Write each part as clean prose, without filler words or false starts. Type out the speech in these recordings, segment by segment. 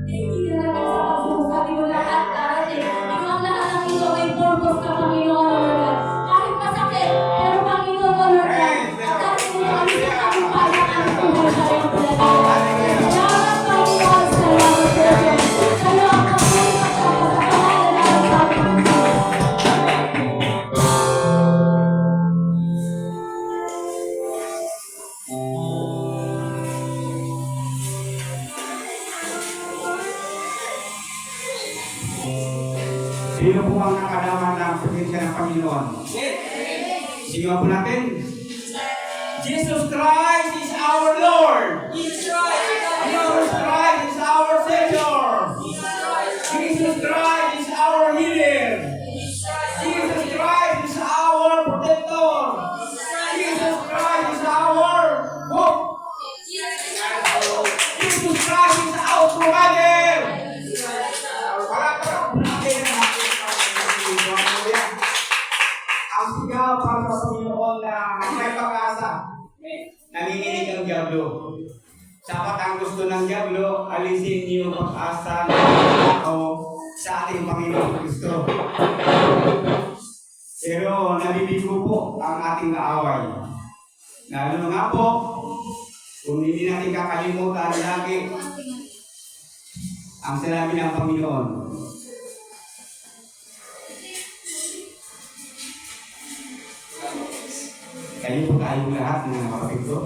Hindi na natin sa pagbubuhat mo lahat darating. Ikaw ang lahat ng ito ay purpose ka, Panginoon, Lord God. Kahit masakit, pero Panginoon, Lord God, at dahil mo kami sa kapupaya ang buhay sa iyong pinag-iwan. Salamat, Panginoon, salamat, Lord. Sa'yo ang papuri at sa pangalan ng Panginoon. Sino po ang nakalaman ng presensya ng Panginoon? Sige po natin. Jesus Christ is our Lord. Jesus Christ is our Savior. Jesus Christ is our healer. Jesus Christ is our protector. Jesus Christ is our hope. Jesus Christ is our provider. Ang sigaw para sa Panginoon na may pag-asa, nanginginig ang diablo. Sapat ang gusto ng diablo, alisin niyo ang pag-asa ng tao sa ating Panginoon Kristo. Pero nabibigo po ang ating kaaway. Lalo na nga po, kung hindi natin kakalimutan lagi ang sinabi ng Panginoon. Kayo po tayong lahat ng nakapagpito.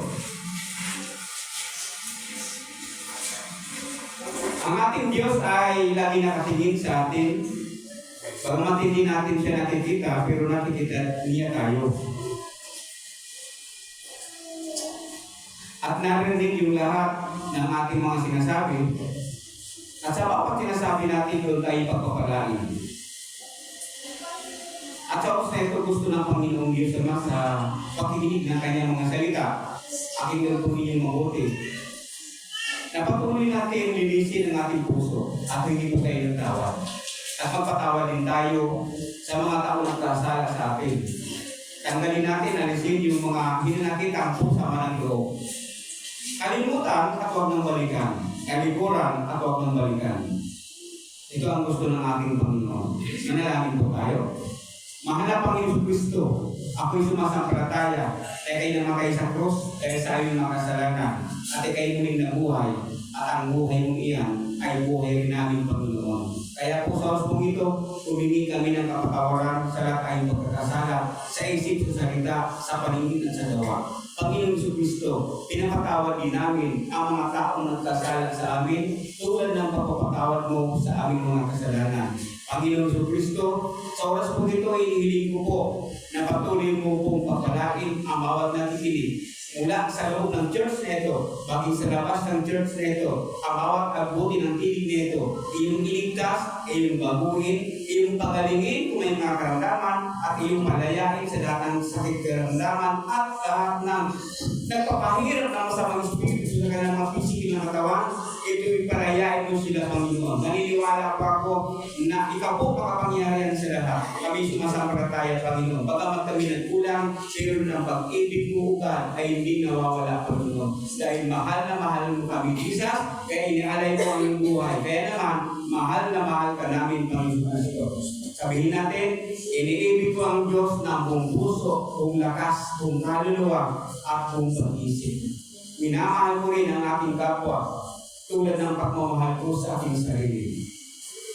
Ang ating Diyos ay lagi nakatingin sa atin. Bagamat hindi natin siya nakikita, pero nakikita niya tayo. At narinig yung lahat ng ating mga sinasabi. At sa bawat sinasabi natin, doon tayo pagpapalain. At sa oras na ito, gusto ng Panginoong Diyos Ama sa pakikinig ng kanyang mga salita. Aking gagawin yung mabuti. Napatuloy natin linisin ang ating puso at hindi po tayo ng tawad. At magpatawad din tayo sa mga taong nagkasala sa atin. Tanggalin natin, alisin yung mga hindi natin kampo sa manang loob. Kalimutan at huwag ng balikan. Kalikuran at huwag ng balikan. Ito ang gusto ng ating Panginoon. Sinalangin po tayo. Mahal na Panginoon Kristo, ako'y sumasampalataya, kaya namatay sa krus, kaya sa iyong makasalanan, at ikay muling nabuhay, at ang buhay mong iyan ay buhay rin namin, Panginoon. Kaya po sa oras pong ito, humingi kami ng kapatawaran sa lahat tayong pagkakasala, sa isip, sa salita, sa paningin at sa gawa. Panginoon Kristo, pinapatawad din namin ang mga taong nagkasala sa amin, tulad ng pagpapatawad mo sa aming mga kasalanan. Panginoon Kristo, sa oras po ito, inihiling ko po na patuloy mo pong pagpalain ang bawat nakikinig mula sa loob ng church na ito, baging sa labas ng church na ito, ang bawat agbuti ng tinig na ito, iyong iligtas, iyong baguhin, iyong pagalingin kung may mga karamdaman, at iyong malayain sa lahat ng sakit karamdaman, at lahat ng nagpapahirap ng masamang espiritu sa kanilang mga pisikil na katawan, ito'y parayain mo sila, Panginoon. Naniniwala pa ako na ikaw po makapangyarihan sa lahat. Kami sumasampalataya, Panginoon. Bagamat kami nagkulang, pero ng pag-ibig mo ugan ay hindi nawawala, Panginoon. Dahil mahal na mahal mo kami, Jesus, kaya inialay mo ang iyong buhay. Kaya naman, mahal na mahal ka namin, Panginoon. Sabihin natin, iniibig ko ang Diyos ng buong puso, buong lakas, buong kaluluwa, at buong pag-isip. Minamahal ko rin ang aking kapwa, tulad ng pagmamahal ko sa aking sarili.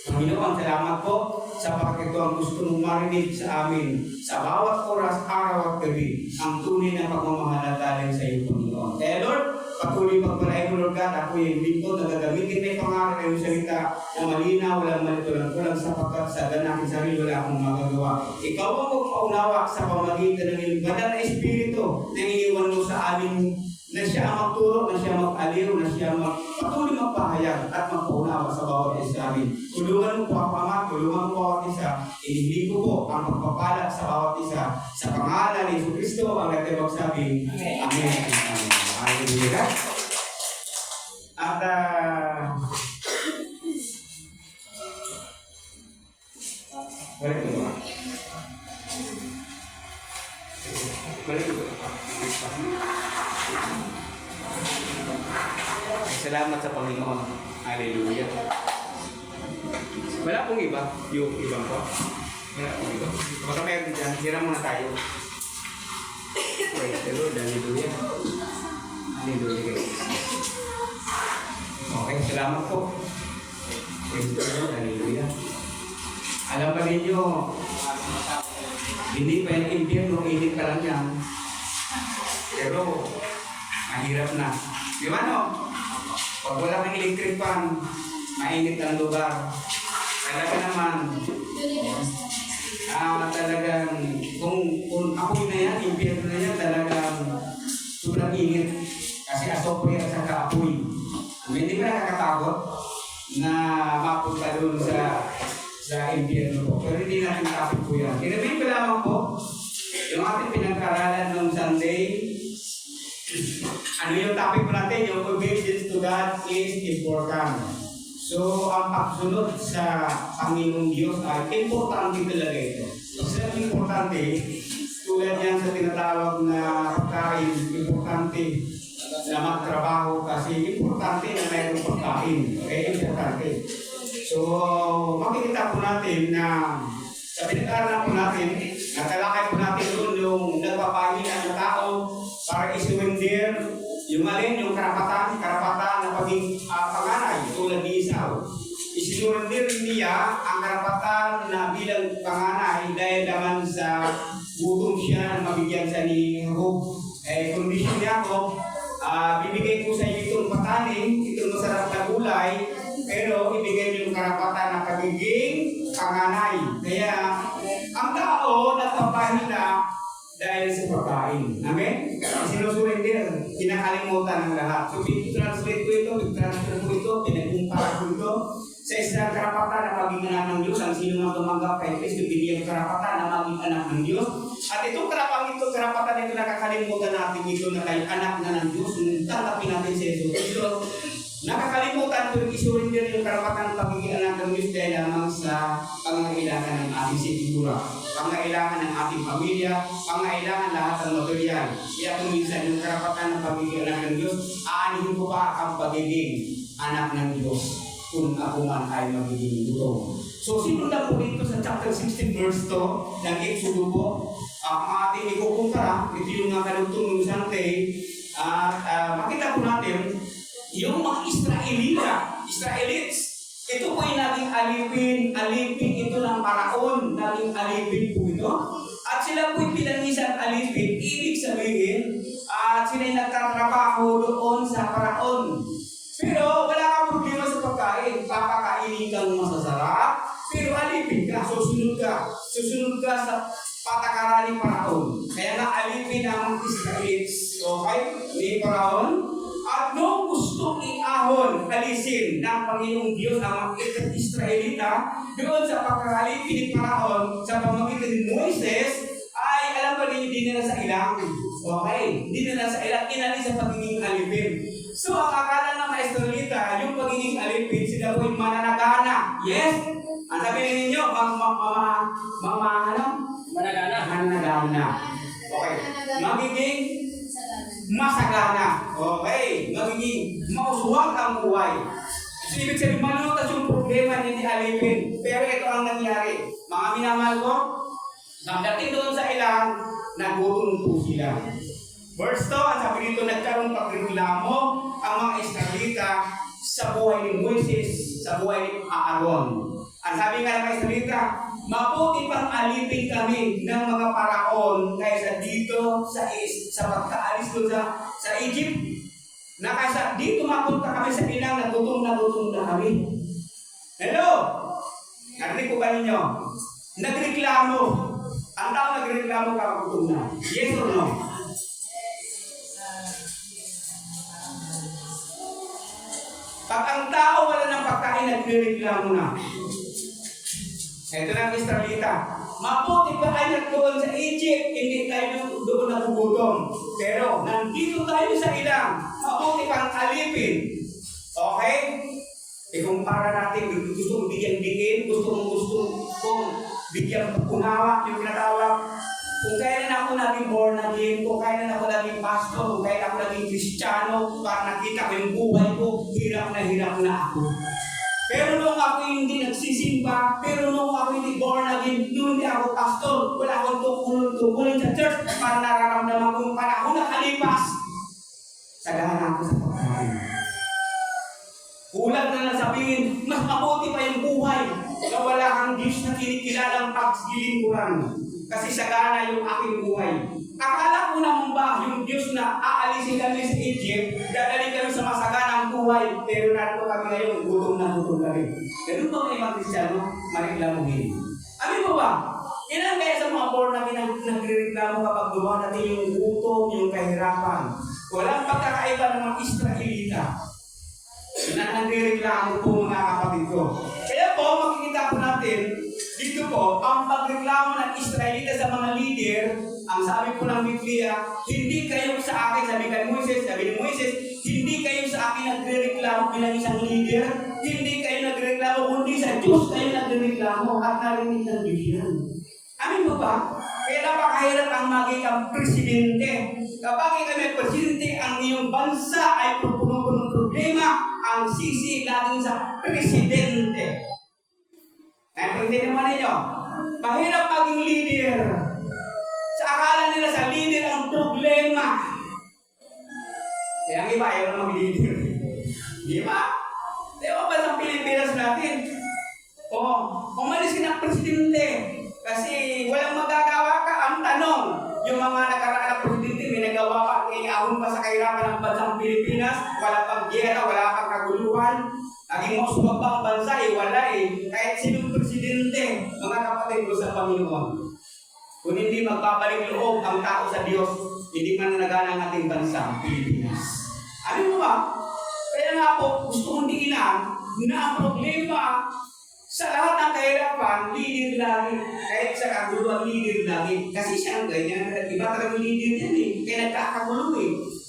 Panginoon, salamat po sa pagkakito ang gusto mong marinig sa amin sa bawat oras, araw at gabi, ang tunay na pagmamahal at galing sa iyo, Panginoon. Kaya Lord, patuloy pagpalain mo, Lord God, ako yung lingkod na gagamitin na ipangaral ng iyong salita na malinaw, walang malito, kulang sapagkat sa aking sarili wala akong magagawa. Ikaw ang magpaunawa sa pamagitan ng iyong banal na espiritu na iniwan mo sa amin, na siya ang magturo, na siya mag-aliw, na siya patuloy magpahayag at magpaunawa sa bawat isa amin. Tulungan mo po ako, Ama, tulungan mo po bawat isa. Inihiling ko po ang pagpapala sa bawat isa. Sa pangalan ni Jesucristo ang natin magsabing, Amen. Amen. Hallelujah. At balik ko ba? Balik ko ba? Salamat sa Panginoon. Hallelujah. Wala pong iba? Yung ibang po? Wala pong iba? Baka meron dyan. Hira muna tayo. Praise the Lord. Hallelujah. Hallelujah. Okay, salamat po. Praise the Lord. Hallelujah. Alam ba ninyo, hindi pa yung impyerno, init pa lang yan. Pero, mahirap na. Di ba no? Pag wala kang electric fan, mainit ang lugar. Talaga naman, talagang, kung apoy na yan, impyerno na yan, talagang sobrang init. Kasi asopoy at saka apoy. Hindi ba nakakatakot na mapunta doon sa impyerno po? Pero hindi natin nakapit po yan. Kinabihin ko lamang po, yung ating pinag-aralan noong Sunday, ano yung topic po natin? Yung obedience to God is important. So, ang pagsunod sa Panginoong Diyos ay importante talaga ito. Kasi importante, tulad yan sa tinatawag na pagkain, importante na magtrabaho kasi importante na mayroong pagkain. Okay? Importante. So, makikita po natin na sa pinag-aralan po natin, natalakay po natin doon yung nagpapahina ng tao para isuwindir yung alin, yung karapatan na paging panganay tulad ni Esau. Isinurindir niya ang karapatan na bilang panganay dahil naman sa gutom siya na mabigyan sa ni Jacob. Kondisyon niya ako, bibigay ko sa iyo itong patanin, itong masarap na gulay, pero ibigay niyo yung karapatan na pagiging panganay. Kaya ang tao nagpapahina dahil sa pagkain. Amen? Sinusurrender, kinakalimutan ng lahat. So, i-translate ko ito, i-transfer ko ito, pinag-umpara ko ito sa isang karapatan na maging anak ng Diyos. Ang sino mang tumanggap kay Kristo, binigyan karapatan na maging anak ng Diyos. At itong karapatan ito, nakakalimutan natin ito na tayo anak na ng Diyos. Tanggapin natin sa Jesus Kristo. Nakakalimutan ko yung isurrender yung karapatan ng pagiging anak ng Diyos dahil lamang sa pangangailangan ng ating sikigura, pangangailangan ng ating pamilya, pangangailangan lahat ng material. Kaya kung minsan yung karapatan ng pagiging anak ng Diyos, aanihin ko pa ang pagiging anak ng Diyos kung ako man ay magiging gutom. So, sinundan po dito sa chapter 16 verse 2 ng Exodus po, ang ating ikukumpara, ito yung kalugtong ng Sunday, makita po natin, yung mga Israelites, ito po ay naging alipin ito ng Paraon, naging alipin po ito. At sila po ay pinangisan alipin, ibig sabihin, at sila ay nagtatrabaho doon sa Paraon. Pero wala kang problema sa pagkain, papakainin kang masasarap, pero alipin ka, susunod ka sa patakaran ni Paraon. Kaya nga alipin ang Israelites, okay, ni Paraon. At noong gustong iahon, alisin ng Panginoong Diyos ang mga Israelita doon sa pagkakalipin ni Paraon sa pamamagitan ni Moises, ay alam ba ninyo, di nila sa ilang. Okay? Di nila sa ilang, inalis sa pagiging alipin. So, ang akala ng mga Israelita, yung pagiging alipin, sila po yung mananagana. Yes? Ang sabi ninyo, mananagana. Okay. Magiging masagana. Okay. Magiging mauswag ang buhay. So, ibig sabihin, malutas yung problema ni alipin. Pero ito ang nangyari. Mga minamahal ko, nagdating doon sa ilang, nagutom po sila. Verse 2, ang sabi dito, nagkaroon pagreklamo ang mga Israelita sa buhay ni Moises, sa buhay ni Aaron. Ang sabi nga ng mga Israelita, mabuti pang alipin kami ng mga Paraon kaysa dito sa pagkaalis doon sa Egypt. Na kaysa dito mapunta kami sa ilang nagutom na kami. Hello? Narinig ko ba ninyo? Nagreklamo. Ang tao nagreklamo ka gutom na. Yes or no? Pag ang tao wala ng pagkain, nagreklamo na. Ito na ang Israelita. Mabuti pa ay nagdoon sa Egypt, hindi tayo doon nagugutom. Pero nandito tayo sa ilang, mabuti pang alipin. Okay? Ikumpara natin, gusto mong bigyan-bigyan, gusto mong bigyan unawa, yung pinatawag Kung kailan ako naging born again, kung kailan ako naging pastor, kung kailan ako naging Kristiyano, para nakita ko yung buhay ko, hirap na ako. Pero nung ako hindi nagsisimba, pero nung ako hindi born again, nung hindi ako pastor, wala akong tungkulin sa church para nararamdaman ko yung panahon na kalipas. Sagahan ako sa pagkain. Kulang na lang sabihin, mas mabuti pa yung buhay na wala kang Diyos na kinikilalang pagsilimuran. Kasi sagana yung aking buhay. Akala ko naman ba yung Diyos na aalisin kami sa Egypt, dadali kami sa masaganang buhay, pero narito kami ngayon, gutom kami. Ganun ba may mga Kristiyano? Mariklamuhin. Amin mo ba? Ilan kaya sa mga born namin nagre-reklamo kapag dumaan natin yung gutom, yung kahirapan? Walang pagkakaiba ng mga Israelita na nagre-reklamo po mga kapatid ko. Kaya po, makikita po natin, dito po, ang pagreklamo ng Israelita sa mga leader, ang sabi po ng Biblia, hindi kayo sa akin, sabi ni Moises, hindi kayo sa akin nagre-reklamo bilang isang leader, hindi kayo nagre-reklamo, kundi sa Diyos kayo nagre-reklamo at narinig ng Diyos yan. Amin mo ba? Kaya napakahirap ang maging ang presidente. Kapag ikaw may presidente, ang iyong bansa ay punong problema, ang sisi laging sa presidente. Naintindihan naman ninyo? Mahirap maging leader. Sa akala nila sa leader ang problema. Kaya ang iba, ayaw na mag-leader. Di ba? Di ba ba sa Pilipinas natin? Umalis ka ng presidente. Kasi walang magagawa ka. Ang tanong, yung mga nakaraan na presidente, may nagawa pa, ahon pa sa kahirapan ng bansang Pilipinas, wala pang giyera, wala pang kaguluhan. Naging masubag pa ang bansa, wala Kahit sinong presidente, mga kapatid ko sa Panginoon. Kung hindi magbabalik loob ang tao sa Diyos, hindi mananagana ang ating bansa, Pilipinas. Ano mo ba? Kaya nga po, gusto kong diinan na ang problema sa lahat ng kahirapan, leader lagi. Kahit sa kaguluhan, leader lagi. Kasi siya ang ganyan. Iba talagang leader yan Kaya nagkakagulo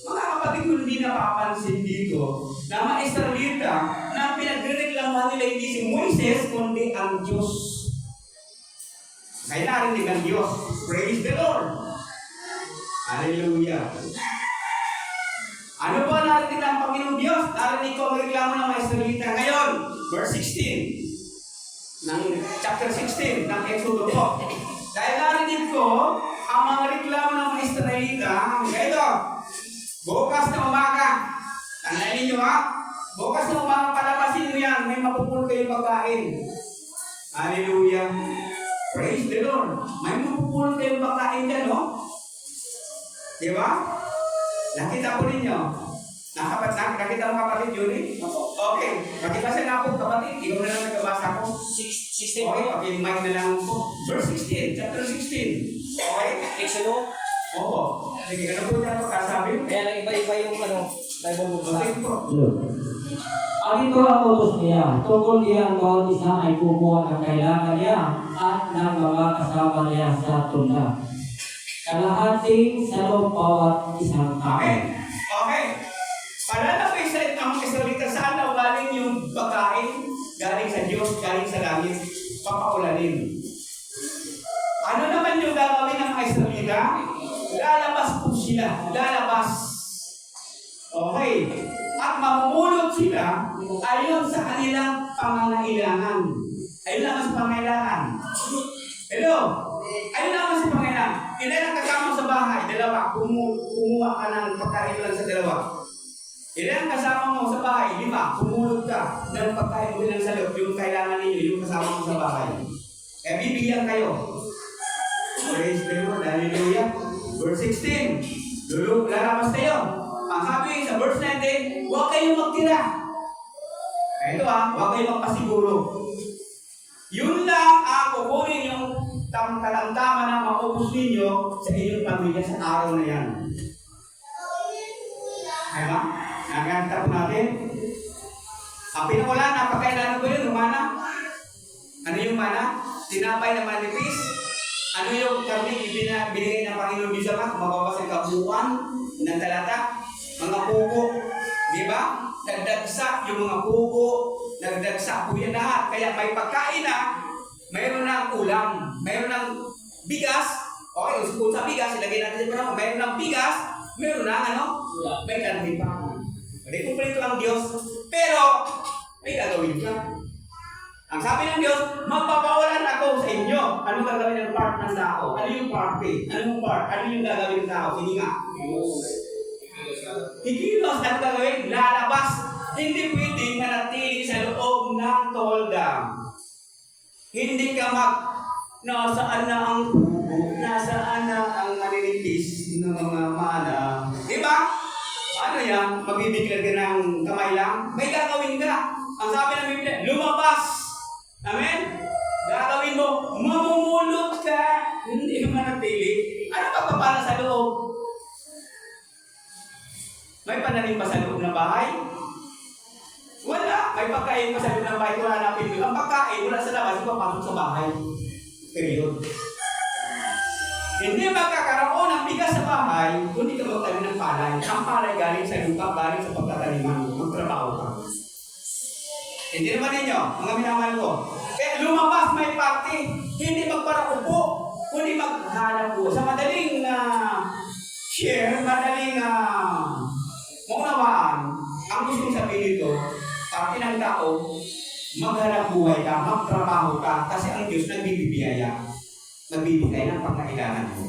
Mga kapatid ko hindi napapansin dito na mga Israelita na pinagrereklamuhan nila hindi si Moises, kundi ang Diyos. Kaya narinig ang Diyos. Praise the Lord. Hallelujah. Ano ba narinig ng Panginoong Diyos? Narinig ko ang reklamo ng mga Israelita. Ngayon, verse 16. ng chapter 16 ng Exodus po. Dahil narinig ko ang mga reklamo ng mga Israelita, ito, bukas na umaga, tandaan ninyo bukas na umaga palabasin mo yan, may mapupulot kayong pagkain. Hallelujah. Praise the Lord. May mapupulot kayong pagkain dyan, Di ba? Nakita ko ninyo. Nakita mo kapatid yun Okay. Pakibasa na ako kapatid. Ikaw na lang nagkabasa ko. 16. Okay. Pakimic na lang po. Verse 16. Chapter 16. Okay. Exodus? Oo. Sige, ano po dyan kasabi? Kaya lang iba-iba yung Bible book. Okay po. Ang ito ang utos niya. Tungkol niya ang bawat isa ay kumuha ng kailangan niya at ng mga kasama niya sa tunda. Kalahating sa loob bawat isang tao. Okay. Okay. Para na ang Israelita, saan na galing yung pagkain? Galing sa Diyos, galing sa langit, papaulanin. Ano naman yung gagawin ng mga Israelita? Lalabas po sila. Lalabas. Okay. At mamumulot sila ayon sa kanilang pangangailangan. Ayun naman sa pangailangan. Hello? Ayun naman sa pangailangan. Ilan ang kasama sa bahay? Dalawa. Kumuha ka ng pagkain lang sa dalawa. Ilan ang kasama mo sa bahay? 5. Kumulot ka ng pagkain mo lang sa loob. Yung kailangan ninyo, yung kasama mo sa bahay. Kaya bibigyan kayo. Praise the Lord. Hallelujah. Verse 16. Lalabas tayo. Ang sabi sa verse 19, huwag kayong magtira. Ito huwag kayong magpasiguro. Yun lang kukunin yung kalamtama na maubos ninyo sa inyong pamilya sa araw na yan. Ay ba? Naganda po natin. Ang pinakula, napakailangan ko yun, mana. Ano yung mana? Tinapay na manipis. Ano yung kami binigay ng Panginoon Bisa ka? Mababasa yung kabuuan ng talata. Mga pugo. Di ba? Nagdagsa yung mga pugo. Nagdagsa po yan lahat. Kaya may pagkain na, mayroon ng ulam, mayroon ng bigas, Okay, kung sa bigas, ilagay natin sa panahon. Mayroon ng bigas, mayroon ng ano? May karne pa. Hindi kumpleto ang Diyos. Pero, may gagawin ka. Ang sabi ng Diyos, magpapawalan ako sa inyo. Ano gagawin ng part ng tao? Ano yung parte? Ano yung part? Ano yung gagawin ng tao? Sige nga. Hikilos ang gagawin, lalabas. Hindi pwedeng manatili sa loob ng toldam. Hindi ka nasaan na ang bubo, nasaan na ang maninipis ng mga mana. Di ba? Ano yan? Magbibigyan ka ng kamay lang? May gagawin ka. Ang sabi ng Biblia, lumabas. Amen? Gagawin mo, mamumulot ka. Hindi ka manatili. Ano pagpapala sa loob? May pananim pa sa loob ng bahay? Wala. May pagkain pa sa loob ng bahay. Wala na pinto. Ang pagkain, wala sa labas, papasok sa bahay. Period. Hindi magkakaroon ng bigas sa bahay kung hindi ka magtanim ng palay. Ang palay galing sa lupa, galing sa pagtataniman. Magtrabaho ka. Hindi naman ninyo, mga minamahal ko. Kaya lumabas may party, hindi magparaupo, kundi maghanap po. Sa madaling share, madaling maunawaan, ang gustong sabihin nito, party ng tao, maghanap buhay ka, magtrabaho ka, kasi ang Diyos nagbibigaya. Nagbibigay ng pangkailangan mo.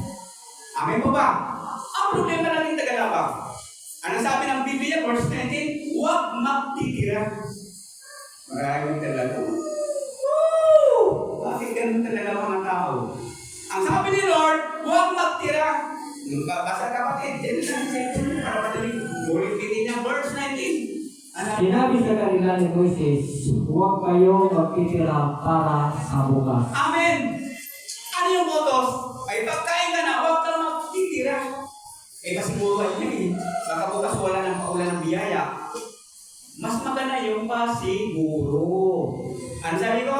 Amen po ba? Ang problema natin tagalabang. Anong sabi ng Biblia, verse 19, huwag magtitira. Maraming talaga. Woo! Bakit ganun talaga mga tao? Ang sabi ni Lord, huwag magtira. Basta kapatid, dyan lang sa ito para madaling ulitin niya, verse 19. Sinabi sa kanila ni Moises, huwag kayong magtitira para sa bukas. Amen! Ano yung botos? Ay pagkain ka na, huwag kang magtitira. Kasi buhay niya eh. Baka bukas wala ng biyaya. Mas maganda yung pasiguro. Ano sabi ko?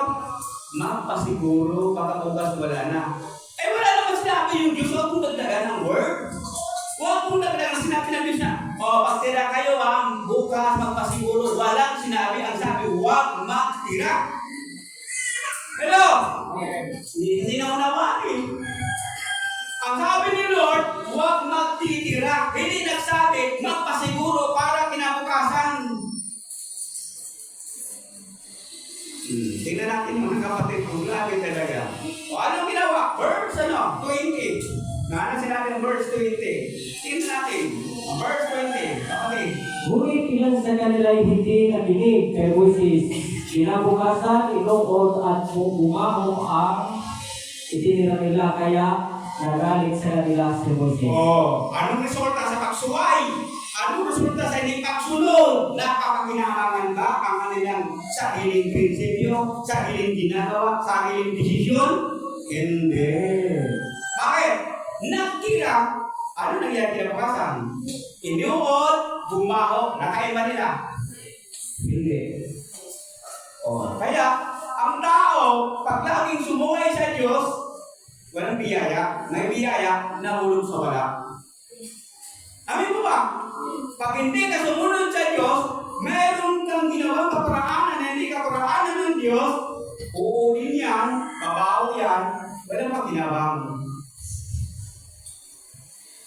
Magpasiguro, baka bukas wala na. Wala naman sinabi yung Diyos, huwag mong dagdagan ng word. Huwag mong dagdagan ang sinabi ng Diyos na, pagtira kayo bukas magpasiguro. Walang sinabi, ang sabi, huwag magtira. Hello? Hindi na unawaan eh. Ang sabi ni Lord, huwag magtitira. Hindi nagsabi, magpasiguro para kinabukasan. Tingnan natin mga kapatid kung grabe talaga. Anong ginawa? Verse 20. Ano sinabi ng verse 20? Tingnan natin. Verse 20. Okay. Ngunit ilan sa kanila ay hindi nakinig kay Moises. Kinabukasan, inuod at bumaho ang itinira nila, kaya nagalit sa kanila si Moises. Anong resulta sa pagsuway? Anong resulta sa hindi pagsunod? Napakakinahangan ba ang kanilang sariling prinsipyo, sariling ginagawa, sariling desisyon? Hindi. Bakit? Nagtira. Ano nangyari kinabukasan? Inuod, bumaho, nakaiba nila? Hindi. Kaya, ang tao, pag laging sumuway sa Diyos, walang biyaya, may biyaya, nahulog sa wala. Amin po ba? Pag hindi ka sumunod sa Diyos, meron kang ginawang kaparaanan na hindi kaparaanan ng Diyos, uunin yan, babaw yan, walang maginawang.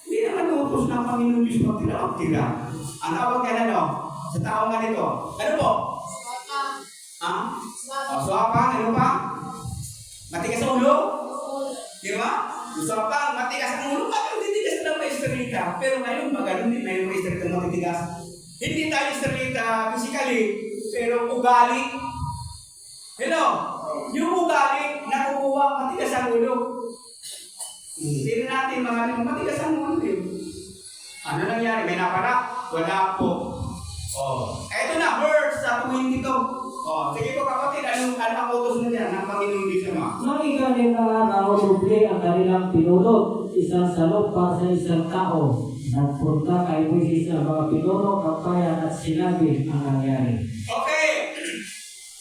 Hindi naman utos ng Panginoon Diyos magtira. Ang tawag ka na sa taong ganito. Ano po? Swapang, ano pa? Matigas ang ulo? Di ba? Swapang, matigas ang ulo. Bakit titigas na may esterita? Pero ngayon, magaling din may esterita na matitigas. Hindi tayo esterita physically, pero ugali. Hello? Yung ugali, nakukuha, matigas ang ulo. Hindi natin mga matigas ang ulo. Ano nangyari? May napara? Wala po. Eto na, verse sa 22. Sige po kapatid, ano ang utos na dyan ng Panginoon Diyos Ama? Nang ikalim na araw, doble ang kanilang pinulot, isang salot para sa isang tao. Nagpunta kay Moises ang mga pinuno, kapayan at sinabi ang nangyari. Okay.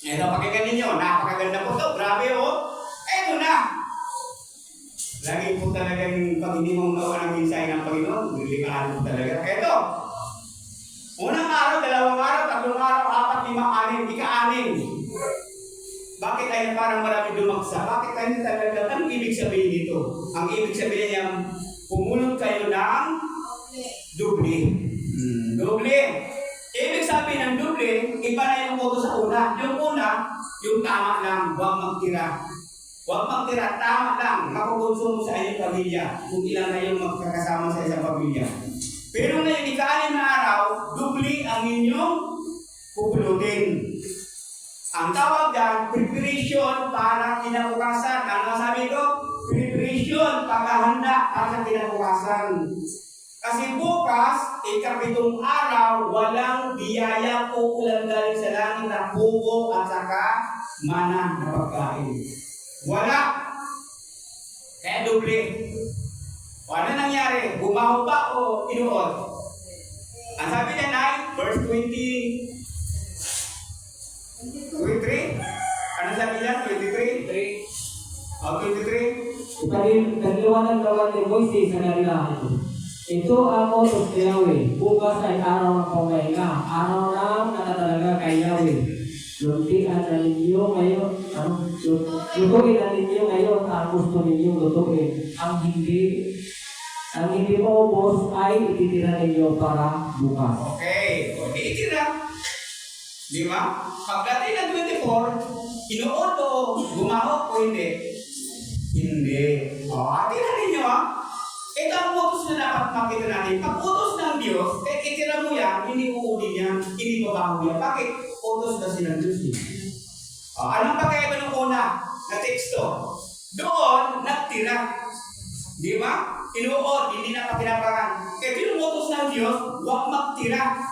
Ito, pakinggan ninyo. Napakaganda po ito. Grabe Eto na. Lagi po talagang pag hindi mo gawa ng mensahe ng Panginoon, lilingahan po talaga. Eto. Unang araw, dalawang araw, tatlong araw, 4, 5, 6, ika-6. Bakit tayo parang marami dumagsa? Bakit tayo talaga? Anong ibig sabihin dito? Ang ibig sabihin niya, pumunod kayo ng doble. Doble. Ibig sabihin ng doble, iba na yung utos sa una. Yung una, yung tama lang, huwag magtira. Huwag magtira, tama lang. Makukonsumo sa inyong pamilya. Kung ilan na yung magkakasama sa isang pamilya. Pero ngayon, ika-6 na araw, doble ang inyong pupulutin. Ang tawag dyan, preparation para kinabukasan. Ano sabi ko? Preparation, paghahanda para sa kinabukasan. Kasi bukas, ika-7 araw, walang biyaya o ulan galing sa langit na pugo at saka mana na pagkain. Wala. Kaya doble. O ano nangyari? Bumaho ba o inuod? Ang sabi niya na, verse 23? Ano sabi niya? 23? 23? O 23? Nagliwanag naman ni Moises sa kanila. Ito ang utos ni Yahweh. Bukas ay araw ng pamahinga. Araw ng nakatalaga kay Yahweh. Luntian na ninyo ngayon. Lutuin na ninyo ngayon ang gusto ninyong lutuin. Ang hindi maubos ay ititira ninyo para bukas. Okay. O, itira. Di ba? Pagdating ng 24, inuod o gumaho o hindi? Hindi. O, atira ninyo ha. Ito ang utos na dapat makita natin. Pag utos ng Diyos, itira mo yan, hindi uuli niya, hindi babaho yan. Bakit? Utos kasi ng Diyos niya. Anong pagkaiba ng una na teksto? Doon, nagtira. Di ba? Inuod, hindi na pakinabangan. Kaya yung utos ng Diyos, huwag magtira.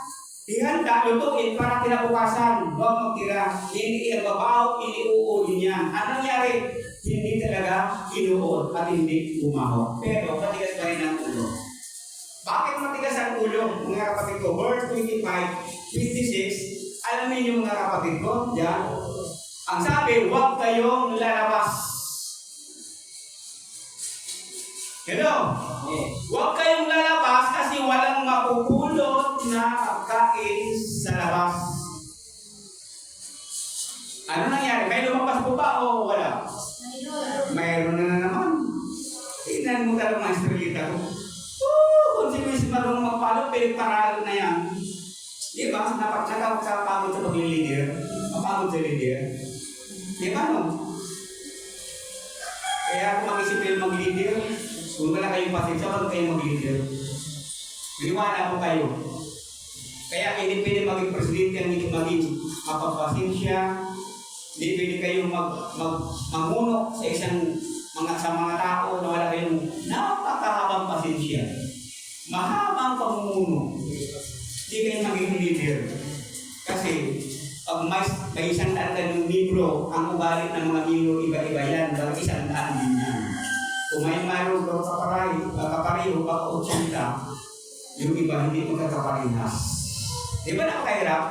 Ihanda, lutuin para kinabukasan. Huwag magtira. Hindi babaho, hindi uuli niyan. Anong nangyari? Hindi talaga inuod at hindi bumaho. Pero matigas pa rin ang ulo. Bakit matigas ang ulo, mga kapatid ko? Verse 25, 26, alam niyo mga kapatid ko, diyan. Ang sabi, huwag kayong lalabas. Hello? Huwag kayong lalabas kasi walang mapupulot na pagkain sa labas. Ano nangyari? May lumabas po ba o wala? Mayroon na naman. Tingnan mo talagang mga Israelita ko. Kung si Luis marunong magpalo, pinagparalo na yan. Di ba? Napagpagod sa pag-leader. Mapagod sa leader. Di ba no? Kaya kung mag-isip kayo mag-leader, kung wala kayong pasensya, wala kayong mag-leader. Biniwala ko kayo. Kaya hindi pwede maging presidente ang hindi maging mapapasensya. Hindi pwede kayong mamunok sa mga tao na wala kayong napakahabang pasensya. Mahabang pamumuno. Hindi kayo maging leader. Kasi pag may 100 ng libro, ang ugali ng mga libro iba-iba yan. Dahil 100 din yan. Kung may mayroon daw kapareho, baka 80, yung iba hindi magkakaparehas. Di ba nakakahirap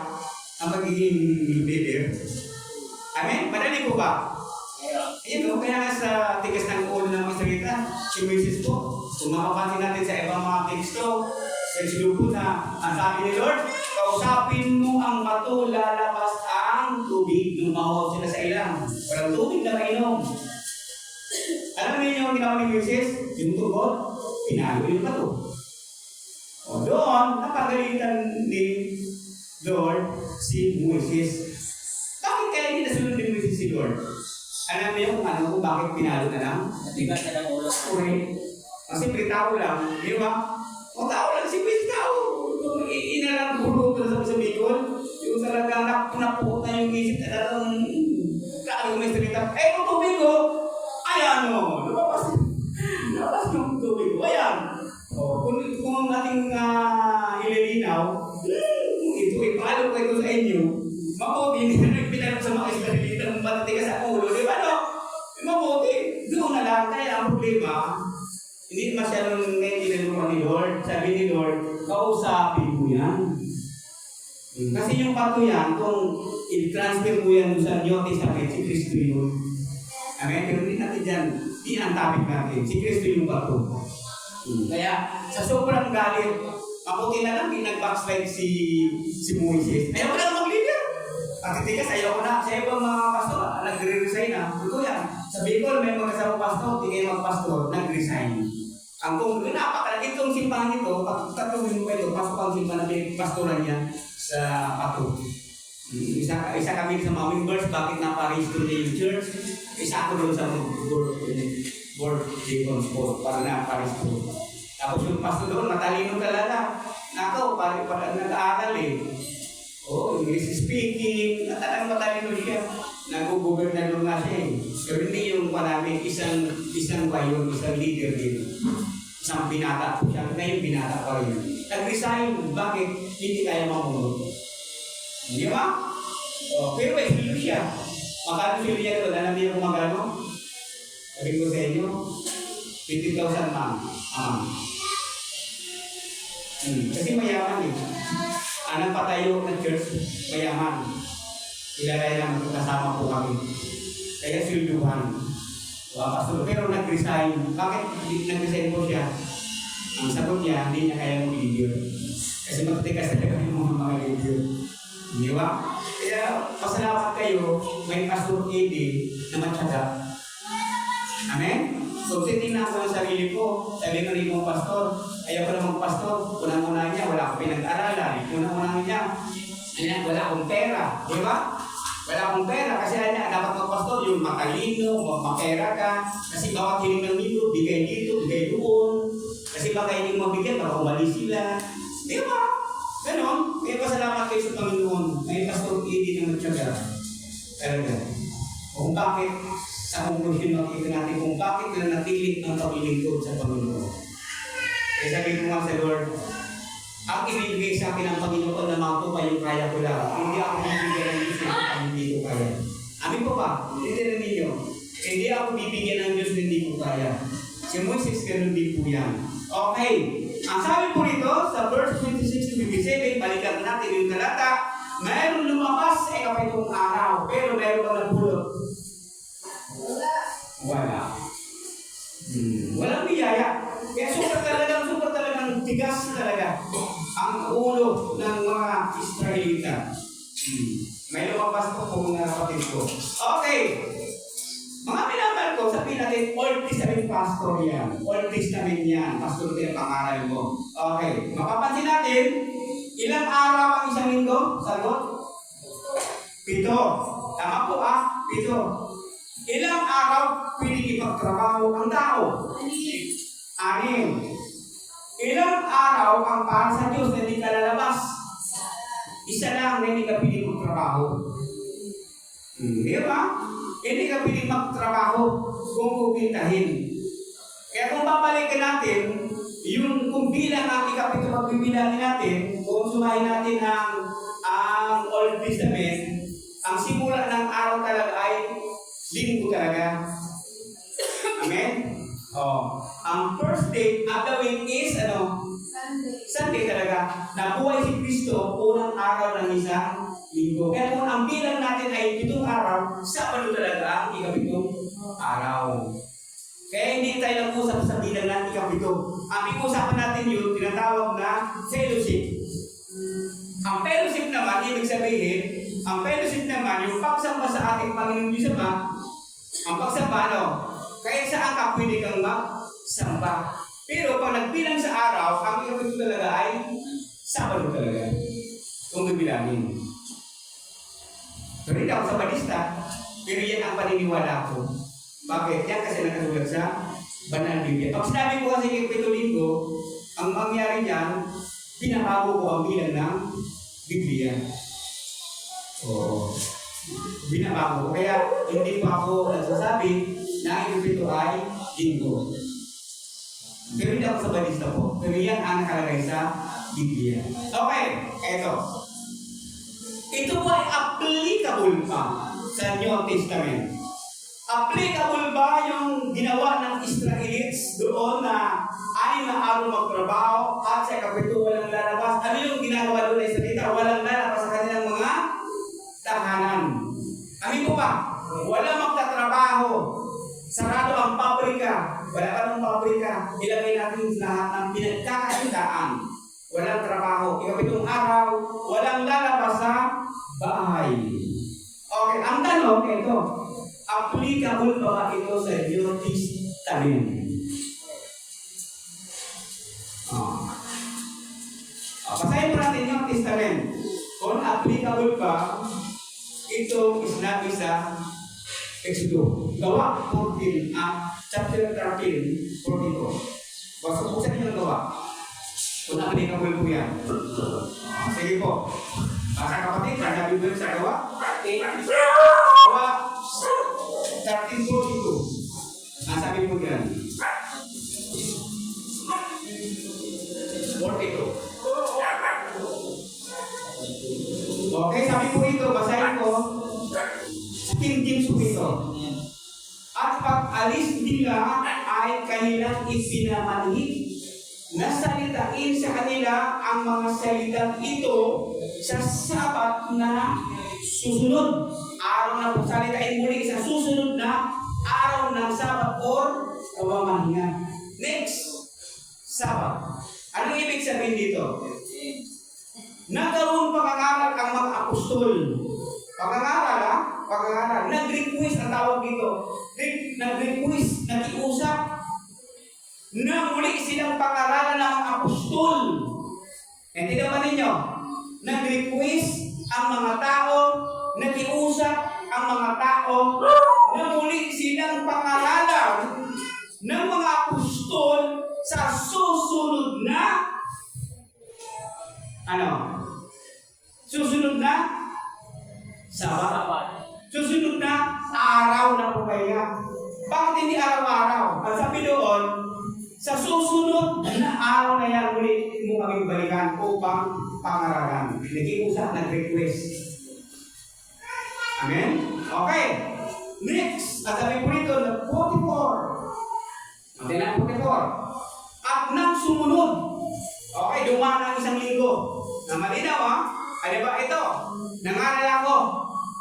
ang magiging leader? Amen? Madali po ba? Ayan o, kaya nga sa tigas ng ulo ng mga salita, si Moises po, kung makapansin natin sa ibang mga teksto, sa sinupo na ang sabi ni Lord, kausapin mo ang bato, lalabas ang tubig. Lumahod sila sa ilang. Walang tubig na mainom. Alam niyo yung ginawa ni Moises? Yung tubod, pinalo yung bato. O doon, napagalitan ni Lord si Moises. Bakit kaya hindi nasunod ni Moises si Lord? Alam niyo kung bakit pinalo na lang? Natigas na ng ulo. Okay. Kasi tao lang, di ba? O tao lang, si Moises tao. Inalang bulo sa Bicol. Yung talagang napuot na yung isip na talagang kaagong may salita. Kung tubig ko, ayan o. Lumabas yung tubig ko. Ayan. Kung ating ililinaw, ito ipalo ko ito sa inyo, mabuti, hindi pinanong sa mga Israelita ng patatigas sa ulo. Di ba no? Mabuti. Doon na lang. Kaya ang problema, hindi masyadong naiintindihan ni Lord. Sabi ni Lord, kausapin mo yan. Kasi yung pato yan, kung i-transfer mo yan sa New Testament, si Kristo yun. Amen? Pero hindi natin dyan, hindi ang topic natin. Si Kristo yung pato. Kaya sa sobrang galit, mabuti na lang, nag-backslide si Moises. Ayaw ko na mag-leader. At titigas, ayaw ko na. Sa ibang mga pastor, nagre-resign. mga pastor, nag-resign. Ang kung itong simbahan ito, tatuloy mo ito, pasok ang simbahan na pastoran niya sa Pato. Isa kami sa mga members, bakit naparehistro niya yung church? Isa ako doon sa board deacons po, para naparehistro. Tapos yung pastor doon, matalino talaga. Nako, para nag-aaral eh. English speaking, talagang matalino siya. Nag-gobernador nga siya eh. Pero hindi yung marami, isang bayon, isang leader din. Isang binata po siya. Ngayon binata pa rin. Nag-resign, bakit? Hindi kaya mamunod. Hindi ba? Pero may sweldo siya. Magkano sweldo niya doon? Alam niyo kung magkano? Sabi ko sa inyo, 50,000 ma'am. Kasi mayaman eh. Anong patayo ng church, mayaman. Ilalay lang kasama po kami. Kaya swelduhan. Pero nag-resign. Bakit nag-resign po siya? Ang sagot niya, hindi niya kaya mag-leader. Kasi magtikas talaga yung mga leader. Di ba? Kaya pasalamat kayo, may pastor AD na matyaga. Amen? So, tingnan ko yung sarili ko. Sabi ko rin mong pastor, ayaw ko lang magpastor. Unang-una niya, wala akong pinag-aralan. Unang-una niya, wala akong pera. Di ba? Wala akong pera. Kasi dapat magpastor, yung matalino, mapera ka. Kasi bawat hiling ng libro, bigay dito, bigay doon. Kasi baka hindi mo mabigyan, baka umalis sila. Di ba? Ganon. Kaya pasalamat kayo sa Panginoon. May pastor hindi na matyaga. Talaga. Kung bakit, sa conclusion makikita natin kung bakit nanatili ang paglilingkod sa Panginoon. Kaya sabi ko nga sa Lord, ang ibibigay sa akin ng Panginoon na matupa yung kaya ko lang. Hindi ako bibigyan ng Diyos na hindi ko kaya. Amin po ba? Hindi na ninyo. Hindi ako bibigyan ng Diyos na hindi ko kaya. Si Moises ganun din po yan. Okay. Ang sabi po rito sa verse 26-57, balikan natin yung talata, mayroon lumabas ay kapitong araw, pero mayroon bang napulot? Wala. Walang biyaya. Kaya super talagang tigas talaga ang ulo ng mga Israelita. May lumabas po po mga kapatid ko. Okay. Mga pinamahal ko, sabihin natin, Old Testament pastor yan. Old Testament yan. Pastor din ang pangaral mo. Okay. Mapapansin natin, ilang araw ang isang linggo? Sagot? 7. Tama po 7. Ilang araw pwede ipagtrabaho ang tao? 6. Ilang araw ang para sa Diyos na hindi ka lalabas? Isa lang na hindi ka pwede magtrabaho. Di ba? Hindi ka pwede magtrabaho kung kukintahin. Kaya kung babalikan natin, yung kung bilang ang ikapito magbibilangin natin, kung sumahin natin ang Old Testament, ang simula ng araw talaga ay linggo talaga. Amen? Ang first day of the week is Sunday talaga. Nabuhay si Kristo unang araw ng isang linggo. Kaya kung ang bilang natin ay 7 araw, Sabado talaga ang ikapitong araw. Kaya hindi tayo nag-usap sa bilang ng ikapito. Ang pag-usapan natin yun, tinatawag na fellowship. Ang fellowship naman, ibig sabihin, ang fellowship naman, yung pagsamba sa ating Panginoon Diyos Ama, ang pagsamba, kaya saan ka pwede kang magsamba. Pero pag nagbilang sa araw, ang ikapito talaga ay Sabado talaga. Kung bibilangin. Pero hindi ako sa balista, pero yan ang paniniwala ko. Bakit? Yan kasi nakasulat sa Banal Biblia. Pag sinabi ko kasi ikapito linggo, ang mangyari niyan, pinabago ko ang bilang ng Biblia. Binabago ko. Kaya hindi pa ako nagsasabi na ikapito ay linggo. Pero hindi ako sa balista po. Pero yan ang nakalagay sa Biblia. Okay, eto. Ito po ay applicable pa sa New Testament. Applicable ba yung ginawa ng Israelites doon na 6 na araw magtrabaho at sa ikapito walang lalabas? Ano yung ginagawa doon na Israelita? Walang lalabas sa kanilang mga tahanan. Amin po ba? Walang magtatrabaho. Sarado ang pabrika. Wala ka ng pabrika. Ilagay natin lahat ng pinagkakakitaan. Walang trabaho. Ikapitong araw, walang lalabas sa bahay. Okay, ang tanong ito, applicable ba ito sa New Testament. Basahin po natin yung Testament. Kung applicable pa, itong sinabi sa Exodo. Gawa 14, chapter 13, 42. Basta po sa inyo ang gawa. Kung applicable po yan. Sige po. Basta kapatid, sabi mo sa gawa. Gawa 13, 42. Sabi mo yan. 42. Okay, sabi po ito, basahin ko. King James po ito. At pag-alis nila ay kanilang ipinamanhid na salitain sa kanila ang mga salitang ito sa Sabat na susunod. Araw na salitain muli sa susunod na araw ng Sabat or pamamahinga. Next, Sabat. Anong ibig sabihin dito? Nagkaroon pangangaral ang mga apostol. Pangangaral. Nag-request ang tawag dito. Nag-request, nakiusap na muli silang pangaralan ng mga apostol. Hindi naman ninyo. Nag-request ang mga tao, nakiusap ang mga tao na muli silang pangaralan ng mga apostol sa susunod na susunod na Sabat. Susunod na araw na pumahinga. Bakit hindi araw-araw? Ang sabi doon, sa susunod na araw na yan, ulit mo kaming balikan upang pangaralan. Nag-iusap, nag-request. Amen? Okay. Next, ang sabi po rito, 44. Matay na 44. At nang sumunod, okay, dumaan ang isang linggo. Na malinaw ano ba ito? Nangaral ako.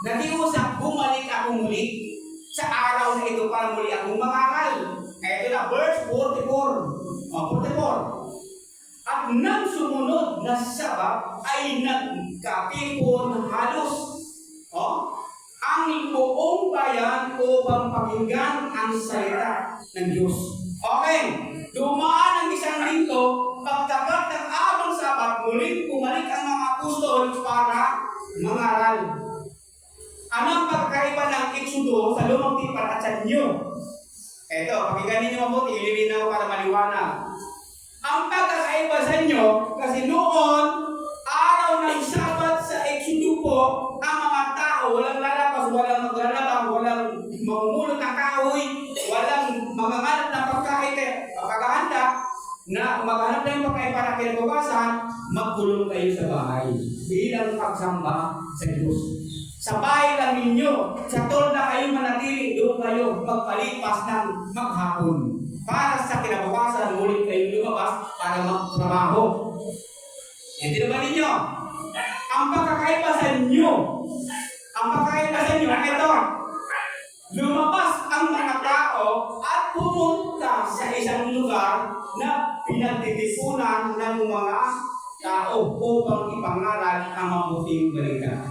Nakiusap, bumalik ako muli sa araw na ito para muli akong mangaral. Ito na, verse 44. 44. At nang sumunod na Sabat ay nagkapipon halos ang buong bayan upang pakinggan ang salita ng Diyos. Okay, dumaan ang isang linggo, pagtapat ng araw ng Sabat, muling bumalik ang mga apostol para mangaral. Anong pagkaiba ng Exodo sa Lumang Tipan at sa New? Ito, pakinggan ninyo mabuti, ililinaw para maliwanag. Ang pagkakaiba sa inyo, kasi noon, araw ng Sabat sa Exodo po, ang mga tao, walang lalabas, walang maglalabang, walang mamumulot ng kahoy, walang manganganap ng pagkain, paghahanda, na maghanap na yung pagkain para kinabukasan, magkulong kayo sa bahay bilang pagsamba sa Diyos. Sa bahay lang ninyo, sa tolda kayo manatili, doon kayo magpalipas ng maghapon. Para sa kinabukasan, ulit kayo lumabas para magtrabaho. Hindi naman ninyo. Ang pagkakaiba sa inyo, ito, lumabas ang mga tao at pumunta sa isang lugar na pinagtitipunan ng mga tao upang ipangaral ang mabuting balita.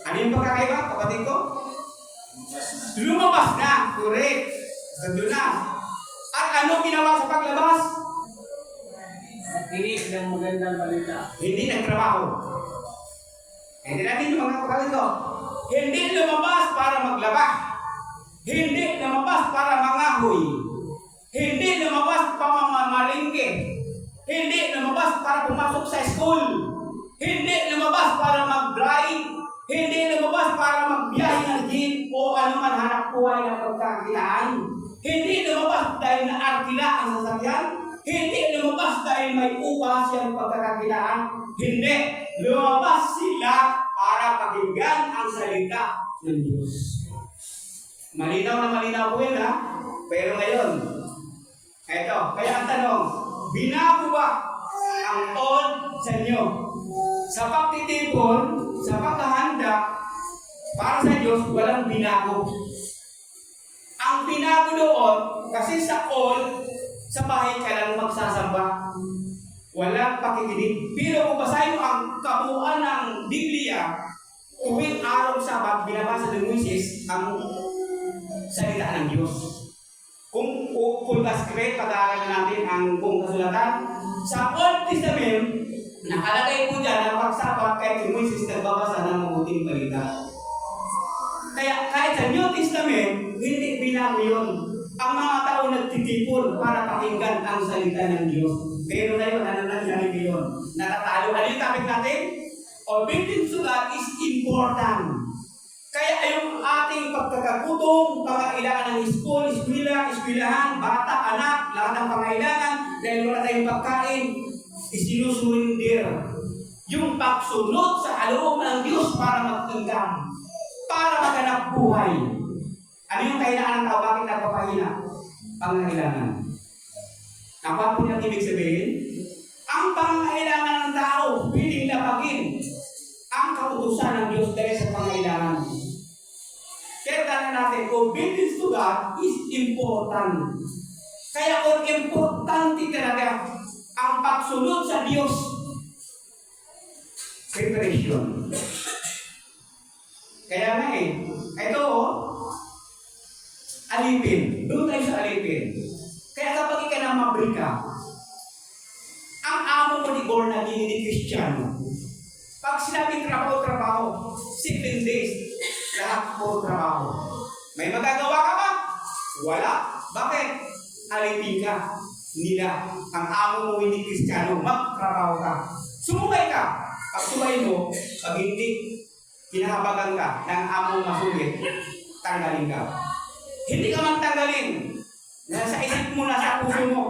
Ano yung pagkakaiba, kapatid ko? Lumabas na, correct. Nandun na. At ano ginawa sa paglabas? Nakinig ng magandang balita. Hindi nagtrabaho. Hindi natin yung mga kapatid ko. Hindi lumabas para maglaba. Hindi lumabas para mangahoy. Hindi lumabas para mamalingke. Hindi lumabas para pumasok sa school. Hindi lumabas para mag-drive. Hindi lumabas para magbiyahe ng jeep o anuman hanap buhay na pagkakitaan. Hindi lumabas dahil naarkila ang sasakyan. Hindi lumabas dahil may upa siyang pagkakakitaan. Hindi. Lumabas sila para pakinggan ang salita ng Diyos. Malinaw na malinaw po yun Pero ngayon, ito, kaya ang tanong, binago ba ang old sa inyo? Sa pagtitipon, sa paghahanda para sa Diyos, walang binago. Ang binago doon, kasi sa old, sa bahay ka lang magsasamba. Walang pakikinig. Pero kung basahin mo ang kabuuan ng Biblia, tuwing araw Sabat, binabasa ng Moises ang salita ng Diyos. full gas grade, pag-aaralan natin ang buong kasulatan. Sa Old Testament, nakalagay po dyan na pagsapat kahit si Moises nagbabasa ng mabuting balita. Kaya kahit sa New Testament, hindi binago yun. Ang mga tao nagtitipon para pakinggan ang salita ng Diyos. Pero na yun, ano nangyari ngayon? Natatalo. Ano yung topic natin? Obedience to God is important. Kaya yung ating pagkakagutong, pangailangan ng school, eskwelahan, bata, anak, lahat ng pangailangan, dahil wala tayong pagkain, isinusurindir. Yung pagsunod sa kaloob ng Diyos para mag-income, para maghanap buhay. Ano yung kailangan ng tao? Bakit nagpapahina? Pangailangan. Nakuha po niyang ibig sabihin? Ang pangailangan ng tao, piling lapagin ang kautusan ng Diyos dahil sa pangailangan. Kaya tanda natin, obedience to God is important. Kaya kung importante talaga ang pagsunod sa Diyos, preparation. Kaya nga ito alipin. Doon tayo sa alipin. Kaya kapag ika na mabrika, ang amo mo ni born again ni Kristiyano, pag sinabing trabaho, 7 days, lahat po trabaho. May magagawa ka ba? Wala. Bakit? Alipin ka nila. Ang amo mo ni Kristiyano, magtrabaho ka. Sumukay ka. Pag sumay mo, pag hindi kinahabagan ka ng amo masulit, tanggalin ka. Hindi ka magtanggalin. Nasa isip mo, nasa puso mo.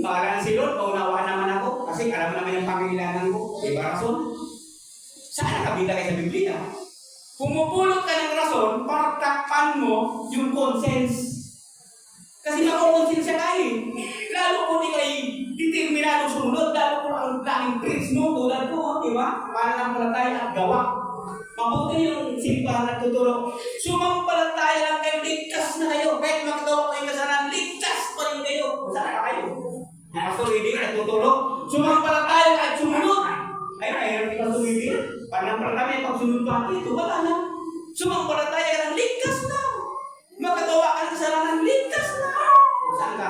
Bahala na si Lord, maunawaan naman ako. Kasi alam naman yung pangailangan ko. Diba rason? Saan nakabita kayo sa Biblia? Pumupulot ka ng rason para takpan mo yung conscience. Kasi makukonsensya ka Lalo kung di kayo determinado sumunod, lalo kung ang daming tricks mo, tulad ko, di ba? Pananampalataya at gawa. Mabuti yung simbahan at tutulong. Sumampalataya lang kayo, ligtas na kayo. Kahit magagawa kayo kasalanan, ligtas pa rin kayo. Saan ka kayo? Pastor Reading at tutulong. Sumampalataya at sumunod. Ay, mayroon di Pastor Reading. Pananampalataya, pag sunod pa ito, wala na. Sumampalataya ka lang, ligtas na. Magagawa ka ng kasalanan, ligtas na. Saan ka?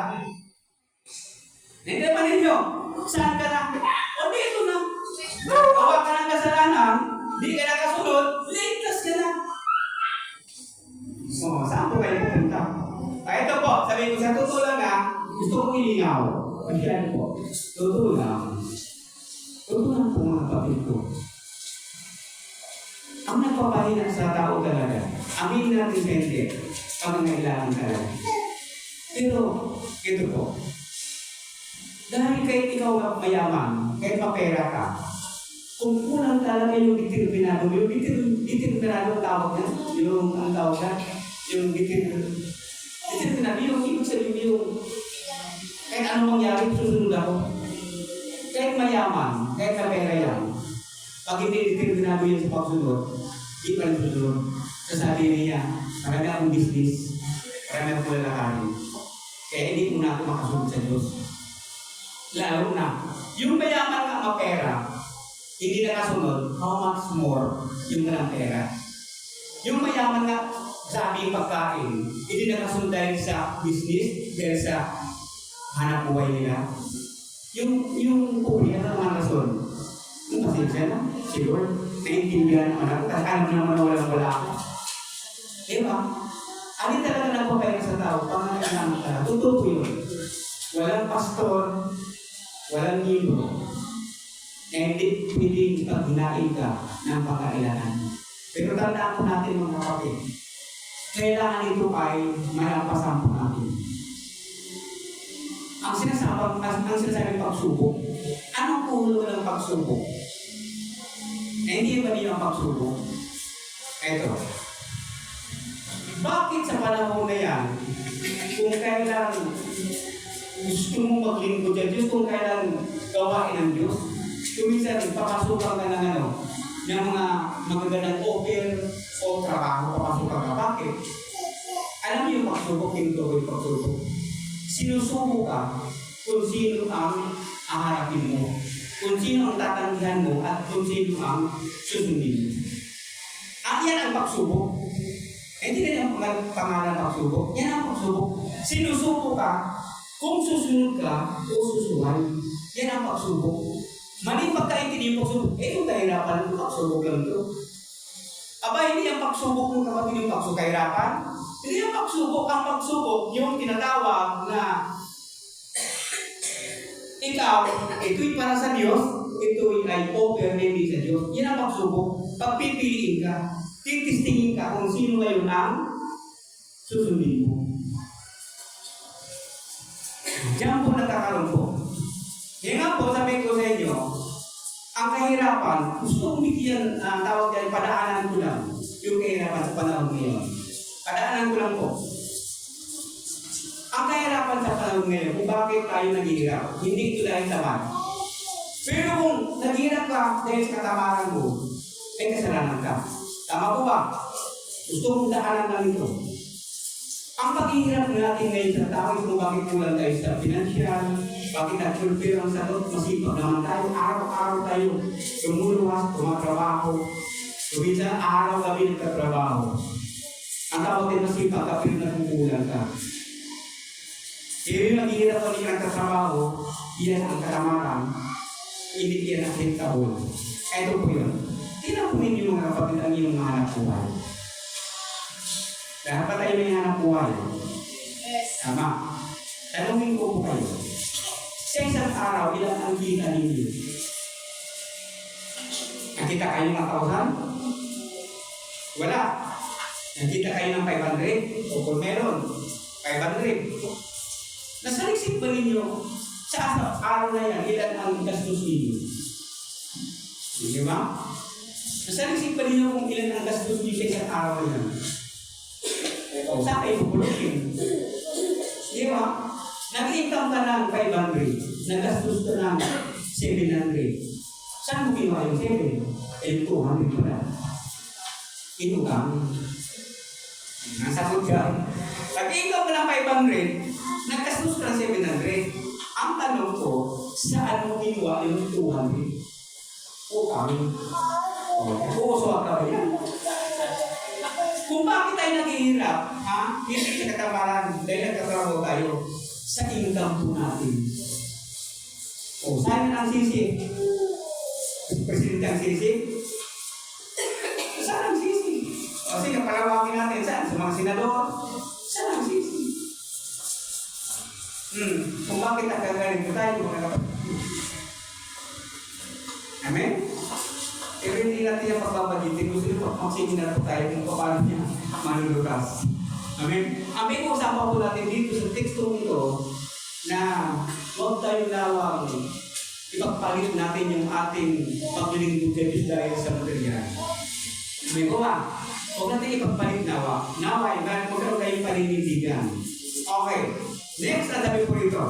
Hindi pa ninyo. Saan ka na? O dito na. Gawa ka ng kasalanan, di ka nakasunod, ligtas ka na. Saan po kayo pupunta? Ito po, sabihin ko sa totoo lang gusto kong ilinaw. Pagkilan po. Totoo lang. Totoo lang po mga kapatid ko. Ang nagpapahina sa tao talaga, amin natin hindi, pangangailangan talaga. Pero, ito po, dahil kahit ikaw mayaman, kahit mapera ka, kung kulang talaga yung determinado ang tawag na, ang tawag na, yung determinado, yung ibig sabihin yung, kahit anong mangyari, susunod ako. Kahit mayaman, kahit mapera yan, pag hindi determinado yan sa pagsunod, di pa rin susunod. Sasabihin niya, marami akong business, marami akong lalakarin. Kaya hindi mo na ako makasunod sa Diyos. Lalo na, yung mayaman ka mapera, hindi nakasunod, how much more yung walang pera. Yung mayaman nga sa aming pagkain, hindi nakasunod dahil sa business, dahil sa hanap buhay nila. Yung puwi na naman rason, yung pasensya na, si Lord, naiintindihan naman ako, kasi alam naman na wala ako. Diba? Alin talaga nagpapahinga sa tao, pangangailangan ka. Totoo po yun. Walang pastor, walang libro, na hindi piling paghinain ka ng pangailangan. Pero tandaan po natin mga kapatid, kailangan ito ay malampasan po natin. Ang sinasabing pagsubok, anong puno ng pagsubok? Hindi ba niyo ang pagsubok? Ito. Bakit sa panahon na yan, kung kailan gusto mong maglingkod sa Diyos, kung kailan gawain ng Diyos, kuminsan papasukan ka ng mga magagandang offer o trabaho, papasukan ka. Bakit? Alam niyo yung pagsubok, yung tuloy pagsubok. Sinusubo ka kung sino ang aharapin mo, kung sino ang tatanggihan mo, at kung sino ang susundin mo. Yan ang pagsubok. Hindi na yung pangalan pagsubok. Yan ang pagsubok. Sinusuko ka, kung susunod ka, o susuway. Yan ang pagsubok. Mali pagkaintindi yung pagsubok. Kung kahirapan, pagsubok lang ito. Aba, hindi ang pagsubok ng kapatid yung kahirapan. Hindi ang pagsubok. Ang pagsubok, yung tinatawag na ikaw, ito'y para sa Diyos, ito'y ay offer hindi sa Diyos. Yan ang pagsubok. Pagpipiliin ka, titistingin ka kung sino ngayon ang susundin mo. Diyan po nagkakaroon po. Yan nga po, sabi ko sa inyo, ang kahirapan, gusto kong bigyan, tawag yan, padaanan ko lang yung kahirapan sa panahon ngayon. Padaanan ko lang po. Ang kahirapan sa panahon ngayon, kung bakit tayo naghihirap, hindi ito dahil tamad. Pero kung naghihirap ka dahil sa katamaran mo, ay kasalanan ka. Tama po ba? Gusto kong daanan lang ito. Ang paghihirap natin ngayon sa tao, kung bakit kulang tayo sa financial, bakit nag-fulfill ang sagot, masipag naman tayo, araw-araw tayo tumuluwas, tumatrabaho, minsan araw-gabi nagtatrabaho. Ang tawag din masipag ka, pero nagkukulang ka. Kaya yung naghihirap ko ng nagtatrabaho, yan ang katamaran, hindi yan ang acceptable. Ito po yun. Tingnan po ninyo mga kapatid ang iyong mga anak buhay. Lahat pa tayo may hanap buhay. Tama. Tanungin ko po kayo. Sa isang araw, ilan ang kita ninyo? Nakita kayo ng 1,000? Wala. Nakita kayo ng 500? O kung meron, 500. Nasaliksik ba ninyo sa araw na yan, ilan ang gastos ninyo? Hindi ba? Nasaliksik ba ninyo kung ilan ang gastos ninyo sa isang araw na yan? O saan kayo pupulutin? Di ba? Nag-income ka ng 500, nagastos ka ng 700. Saan mo ginawa yung 7? Eh, 200 pala. Ito kami. Nasa ko dyan. Nag-income ka ng 500, nagastos ka ng 700. Ang tanong ko, saan mo ginawa yung 200? O kami. Puso ka ba yan? Kung bakit tayo naghihirap, hindi sa katamaran, dahil nagkatrabaho tayo, sa income po natin. O, saan ang sisi? Presidente ang sisi? Saan ang sisi? O, sige, palawakin natin. Saan? Sa mga senador? Saan ang sisi? Kung bakit nagkagaling po tayo, mga kapatid. Amen? Pero hindi natin yung pagbabagitin. Gusto nyo magsiminar po tayo kung paano niya malulutas. Amen? Amen po, usapan po natin dito sa tekstong ito na huwag tayong lawang ipagpalit natin yung ating paglilingkod sa Diyos dahil sa material. Amen po ba? Huwag natin ipagpalit nawa. Nawa, magkaroon kayong paninindigan. Okay. Next, ang sabi po rito.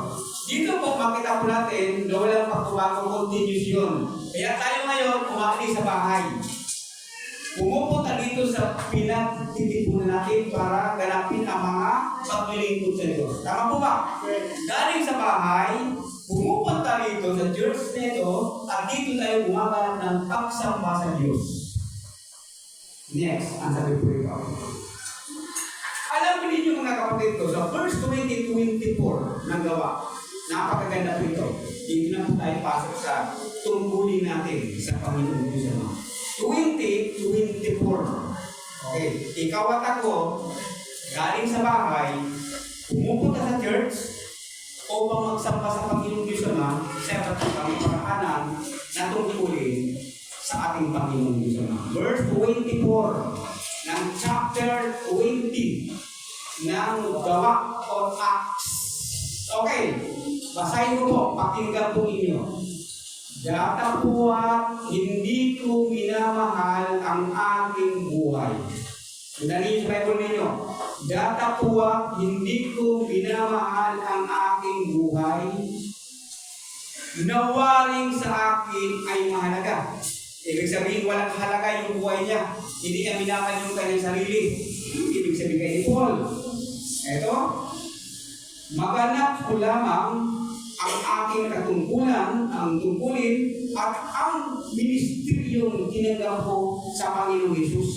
Dito po, makita po natin na walang pagkubagong continuous yun. Kaya tayo ngayon, umalis sa bahay. Pumupunta dito sa pinagtitipunan natin para ganapin ang mga paglilingkod sa Diyos. Tama po ba? Galing sa bahay, pumupunta dito sa church nito, at dito tayo gumaganap ng pagsamba sa Diyos. Next, ang sabi po rito. Alam mo ninyo mga kapatid ko, sa verse 20-24 ng gawa, napakaganda po ito. Hindi na po tayo pasok sa tungkulin natin sa Panginoon Diyos. 20-24. Okay. Ikaw at ako, galing sa bahay, pumupunta sa church, upang magsamba sa Panginoon Diyos sa iba't ibang paraanan na tungkulin sa ating Panginoon Diyos. Verse 24 ng chapter 20 ng gawa o Acts. Okay, basahin ko po, pakinggan po ninyo. Datapwat, hindi ko minamahal ang aking buhay. Dali sa Bible ninyo. Datapwat, hindi ko minamahal ang aking buhay. Nawaring sa akin ay mahalaga. Ibig sabihin, walang halaga yung buhay niya. Hindi niya minamahal yung kanyang sarili. Ibig sabihin kay Paul. Eto, maganap ko lamang ang aking katungkulan, ang tungkulin, at ang ministeryong tinanggap ko sa Panginoong Hesus.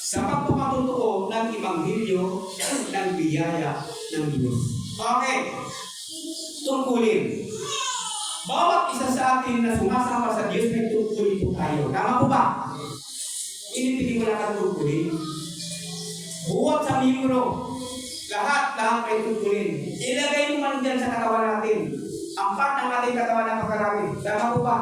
sa pagpapatutuo ng Ebanghelyo ng biyaya ng Diyos. Okay. Tungkulin. Bawat isa sa atin na sumasama sa Diyos may tungkulin po tayo. Tama po ba? Inipili mo lang ang tungkulin. Buwat sa miyuro. Lahat may tungkulin. Ilagay mo man dyan sa katawan natin. Ang part ng ating katawan na pagkarami. Tama po ba?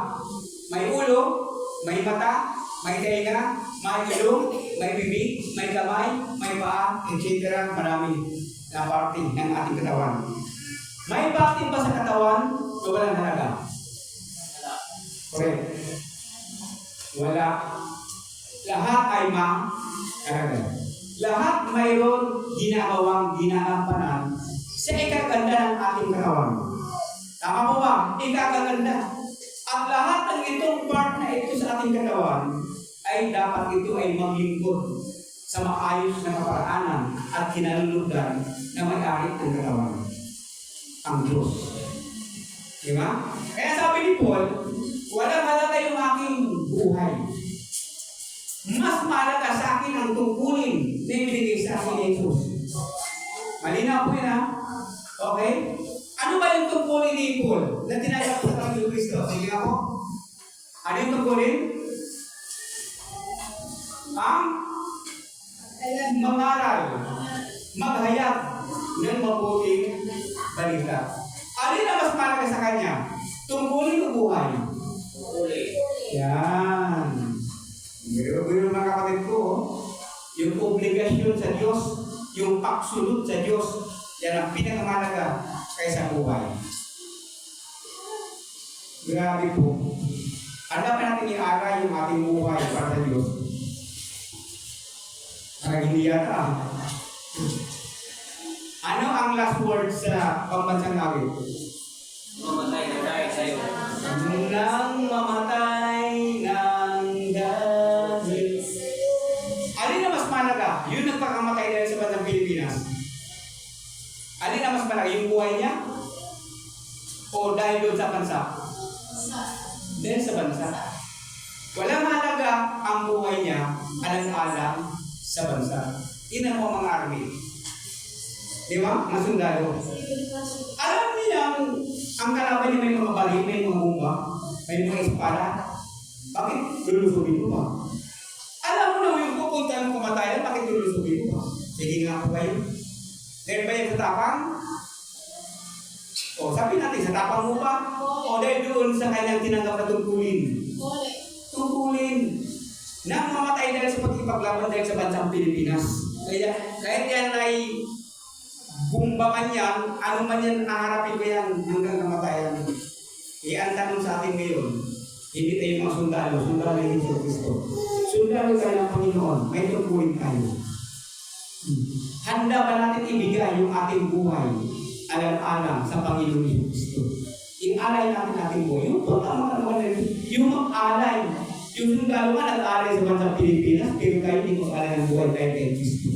May ulo, may mata, may tenga, may ilong, may bibig, may kamay, may paa, etc. Marami na parte ng ating katawan. May parte ba sa katawan o walang halaga? Correct. Wala. Lahat ay mahalaga. Lahat mayroon ginagawang ginagampanan sa ikaganda ng ating katawan. Tama po ba? Ikagaganda. At lahat ng itong part na ito sa ating katawan ay dapat ito ay maglingkod sa maayos na kaparaanan at kinalulugdan na may-ari ng katawan. Ang Diyos. Diba? Kaya sabi ni Paul, walang halaga yung aking buhay. Mas mahalaga sa akin ang tungkulin na ibigay sa akin ni Jesus. Malinaw po yun ha? Okay? Ano ba yung tungkulin ni Paul na tinayap sa Panginoon Kristo? Sige ako. Ano yung tungkulin? Ang mangaral, maghayag ng mabuting balita. Alin na mas mahalaga sa kanya? Tungkulin o buhay? Yan. Pero mga kapatid ko, yung obligasyon sa Diyos, yung pagsunod sa Diyos, yan ang pinakamahalaga kaysa buhay. Grabe po. Handa pa natin i-aral yung ating buhay para sa Diyos. Parang hindi yata. Ano ang last word sa pambansang awit? Mamatay na dahil sa'yo. Nang mamatay ng dahil. Alin na mas mahalaga? Yun nagpakamatay dahil sa bansang Pilipinas. Alin na mas mahalaga? Yung buhay niya? O dahil doon sa bansa? Dahil sa bansa. Walang mahalaga ang buhay niya alang-alang sa bansa. Inan mo mga army. Di ba? Mga sundalo. Alam niya ang kalaban niya may mga bali, may mga bomba, may mga espada. Bakit lulusubin mo ba? Alam mo na yung pupunta ng kumatayan, bakit lulusubin mo ba? Sige nga po kayo. Dahil ba yan sa tapang? O sabi natin, sa tapang mo ba? O dahil doon sa kanyang tinanggap na tungkulin. Tungkulin. Nang mamatay dahil sa pagkipaglaban dahil sa bansang Pilipinas. Kaya kahit yan ay bumba man yan, ano man yan, naharapin ko yan hanggang kamatayan. Ang tanong sa atin ngayon, hindi tayo mga sundalo, sundalo ng Hesus Kristo. Sundalo tayo ng Panginoon, may tungkulin tayo. Handa ba natin ibigay yung ating buhay alang-alang sa Panginoon Hesus Kristo? Inalay natin ating buhay. Yung pagkama naman yung mag-alay. Yung sundalo nga nag-alay sa bansang Pilipinas, pero kayo hindi mag-alay ng buhay tayo kay Kristo.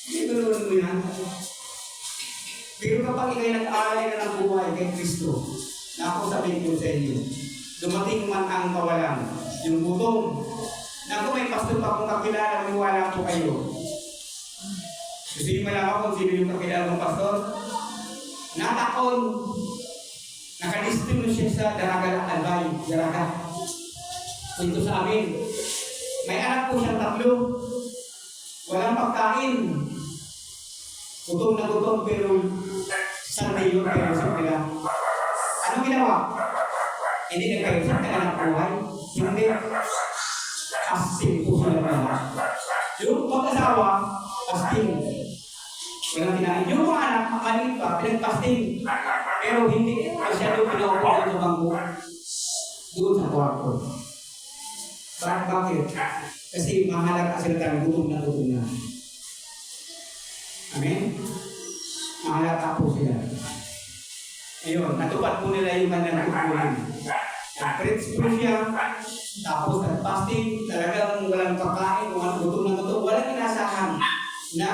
Hindi ba naman mo yan? Pero kapag ikay nag-alay na ng buhay kay Kristo, na ako sabihin ko sa inyo, dumating man ang kawalan, yung gutom, na kung may pastor pa kung kakilala, maniwala po kayo. Gusto niyo malaman kung sino yung kakilala ng pastor? Natakon, nakadistino siya sa Daraga Albay, Daraga. Ito sa amin, may anak po siyang 3, walang pagkain. Gutom na gutom pero Sunday yun pero sila. Anong ginawa? Hindi nagkaisip ka ng buhay. Hindi. Fasting po sila pala. Yung mag-asawa, fasting. Walang kinain. Yung mga anak, maliit pa, pinag-fasting. Pero hindi masyado pinaupo sa bangko. Doon sa kwarto. Bakit? Kasi mahalaga sila tayo, gutom na gutom na. Amen? Mahalata po sila. Ayun, natupad po nila yung kanilang tungkulin. Nag-preach po siya, tapos nag-fasting, talagang walang pagkain, kung ano, gutom na gutom, walang inasahan na,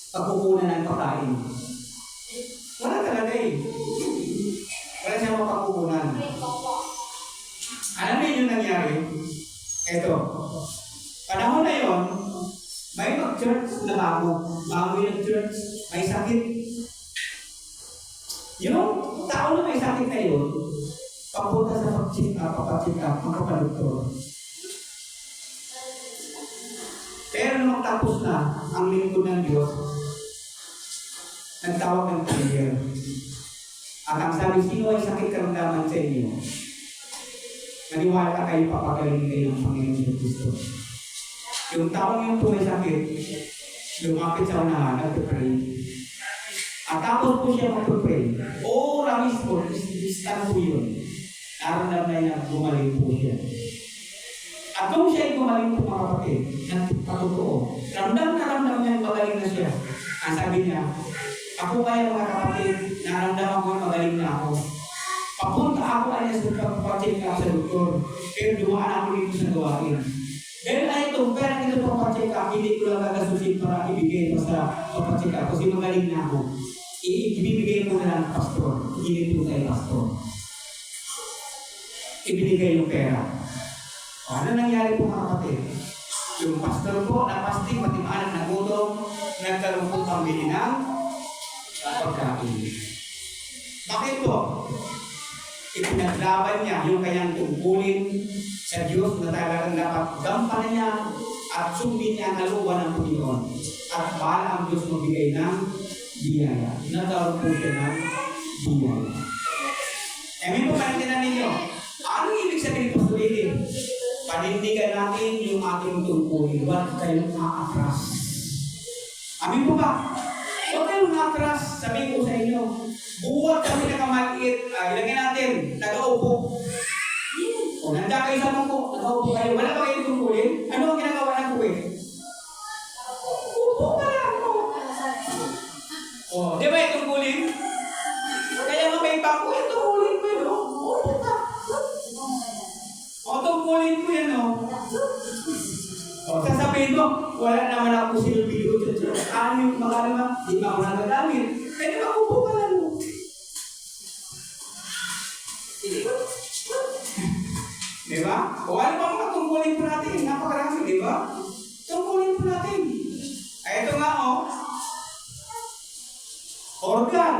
pagkukunan ng pagkain. Wala talaga eh. Wala siyang mapagkukunan. Alam niyo yung nangyari? Ito. bago yung church, may sakit. Yung tao na may sakit na yun, papunta sa pag-check up, magpapadoktor. Pero nung tapos na ang lingkod ng Diyos, nagtawag ng prayer. At ang sabi, sino ay sakit karamdaman sa inyo? Maniwala kayo, papagaling kayo ng Panginoon Kristo. Yung taong yung po may sakit, lumapit sa unahan at pray. At tapos po siya mag-pray. Ramis po, istan po yun. Naramdaman niya gumaling po siya. At kung siya ay gumaling po mga kapatid, natutoo, ramdam niya magaling na siya. Ang sabi niya, ako kaya mga kapatid, naramdaman ko magaling na ako. Papunta ako ay sa pagpapacheck up sa doktor. Pero dumaan ako dito sa gawain. Dahil ay itong pera nito pagpapacheck up, hindi ko lang gagasusin para ibigay pa sa pagpapacheck up. Kasi magaling na ako. Ibibigay ko na lang pastor. Hindi po tayo pastor. Ibinigay yung pera. Ano nangyari po mga kapatid? Yung pastor po na pasting, matimaan na nagutom, nagkaroon po pambili ng pagkain. Bakit po? Ipinaglaban niya yung kanyang tungkulin sa Diyos na talagang dapat gampanan niya at sundin niya ang kalooban ng Panginoon. At bahala ang Diyos magbigay ng biyaya. Nagkaroon po siya ng biyaya. May po panindigan ninyo. Ano ibig sabihin po sulitin? Panindigan natin yung ating tungkulin. Huwag kayong aatras. Amin po ba? Huwag kayong aatras. Sabihin ko sa inyo, buwag kami nakamaliit. Ilagay natin, nag-aupo. O, nandiyan kayo sa mungko, nag-aupo kayo. Wala ba kayong tungkulin? Ano ang ginagawa ng kuwi? Upo ka lang. O, di ba yung tungkulin? Kaya nga may bangko, yung tungkulin ko yun. Upo ka. O, tungkulin ko yan, o. O, sasabihin mo, wala naman ako silbi-ligo sa church. Ano yung mga naman, di ba ako nagagamit? Pwede ba upo ka lang? Di ba? O ano ba mga tungkulin po natin? Napakarami, di ba? Tungkulin po natin. Ay, ito nga, o. Organ.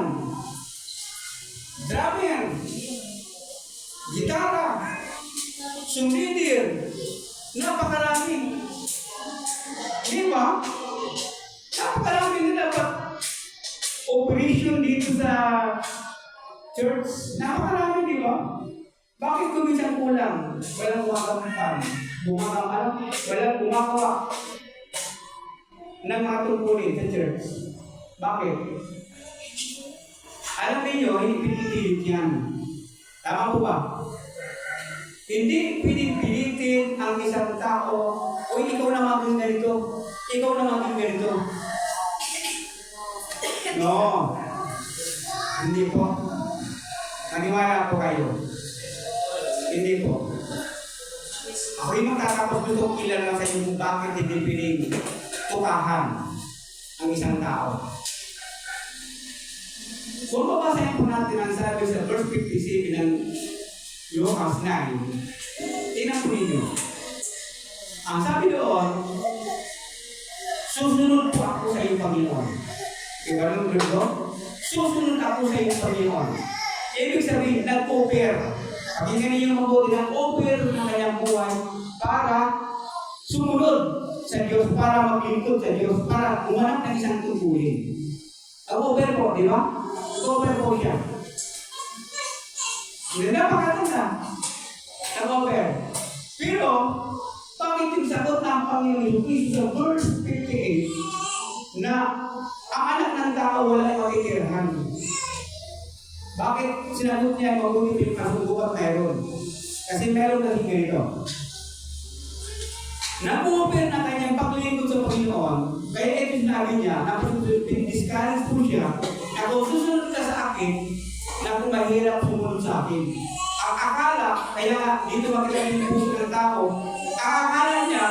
Drummer. Gitara. Sumbidir. Napakarami. Di ba? Napakarami na dapat operation dito sa church. Napakarami, di ba? Bakit kuminsan kulang? Walang gumagawa walang gumagawa ng mga tungkulin sa church. Bakit? Alam niyo, hindi pinipilit yan. Tama po ba? Hindi pinipitin ang isang tao, o ikaw na maging ganito, ikaw na maging ganito. No. Hindi po. Maniwala po kayo. Hindi po. Ako'y magtatapos gusto kilala sa inyo kung bakit hindi piling tukahan ang isang tao. Kung babasahin po natin ang sabi sa verse 57 ng Lucas 9, tingnan po ninyo. Ang sabi doon, susunod po ako sa iyong Panginoon. Diba nung dito? Susunod ako sa iyong Panginoon. Ibig sabihin, nag-offer. Pakinggan ninyo mabuti ng offer ng kanyang buhay para sumunod sa Diyos, para maglingkod sa Diyos, para umanap ng isang tungkulin. Nag-offer po, di ba? Nag-offer po siya. Hindi na pakatanda. Nag-offer. Pero, bakit yung sagot ng Panginoon Kristo sa verse 58 na ang anak ng tao wala makikirahan? Bakit sinagot niya mabuti yung kasunggukan meron? Kasi meron kasi ganito. Nag-offer na kanyang paglingkod sa Panginoon, kaya ito sinabi niya, discourage po siya, na kung susunod ka sa akin, na kung mahirap sumunod sa akin. Ang akala, kaya dito makita yung puso ng tao, ang akala niya,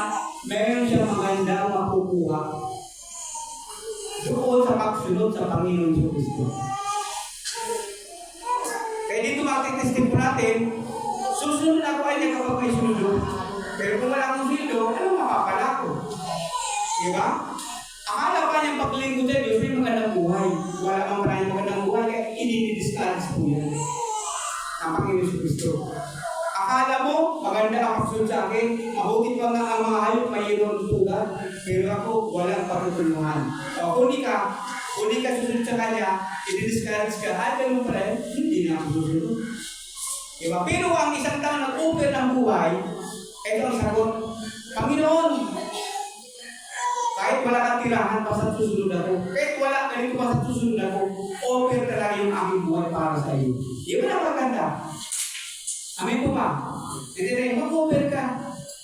meron siya magandang makukuha doon sa pagsunod sa Panginoon Kristo. Kaya dito makikitestin po natin, susunod ako ay niya kapag may sundo. Pero kung wala akong sundo, ano makapala ko? Diba? Akala pa kanyang paglingkod sa Diyos, may magandang buhay. Wala mang maraming magandang buhay, kaya i-discourage po yan. Ang Panginoon sa Kristo. Akala mo, maganda ang pagsunod sa akin, mabuti pa nga ang mga hayop mayroon tulad, pero ako walang pagtutulungan. O, kung di ka susunod sa Kanya, i-discourage ka, ganun pala, hindi na ako susunod. Diba? Pero ang isang tao nag-offer ng buhay, ito ang sagot, Panginoon, kahit wala kang tirahan, basta susunod ako. Kahit wala ka rin, basta susunod ako, offer talaga yung aking buhay para sa iyo. Di ba napaganda? Amen po ba? Hindi rin, mag-offer ka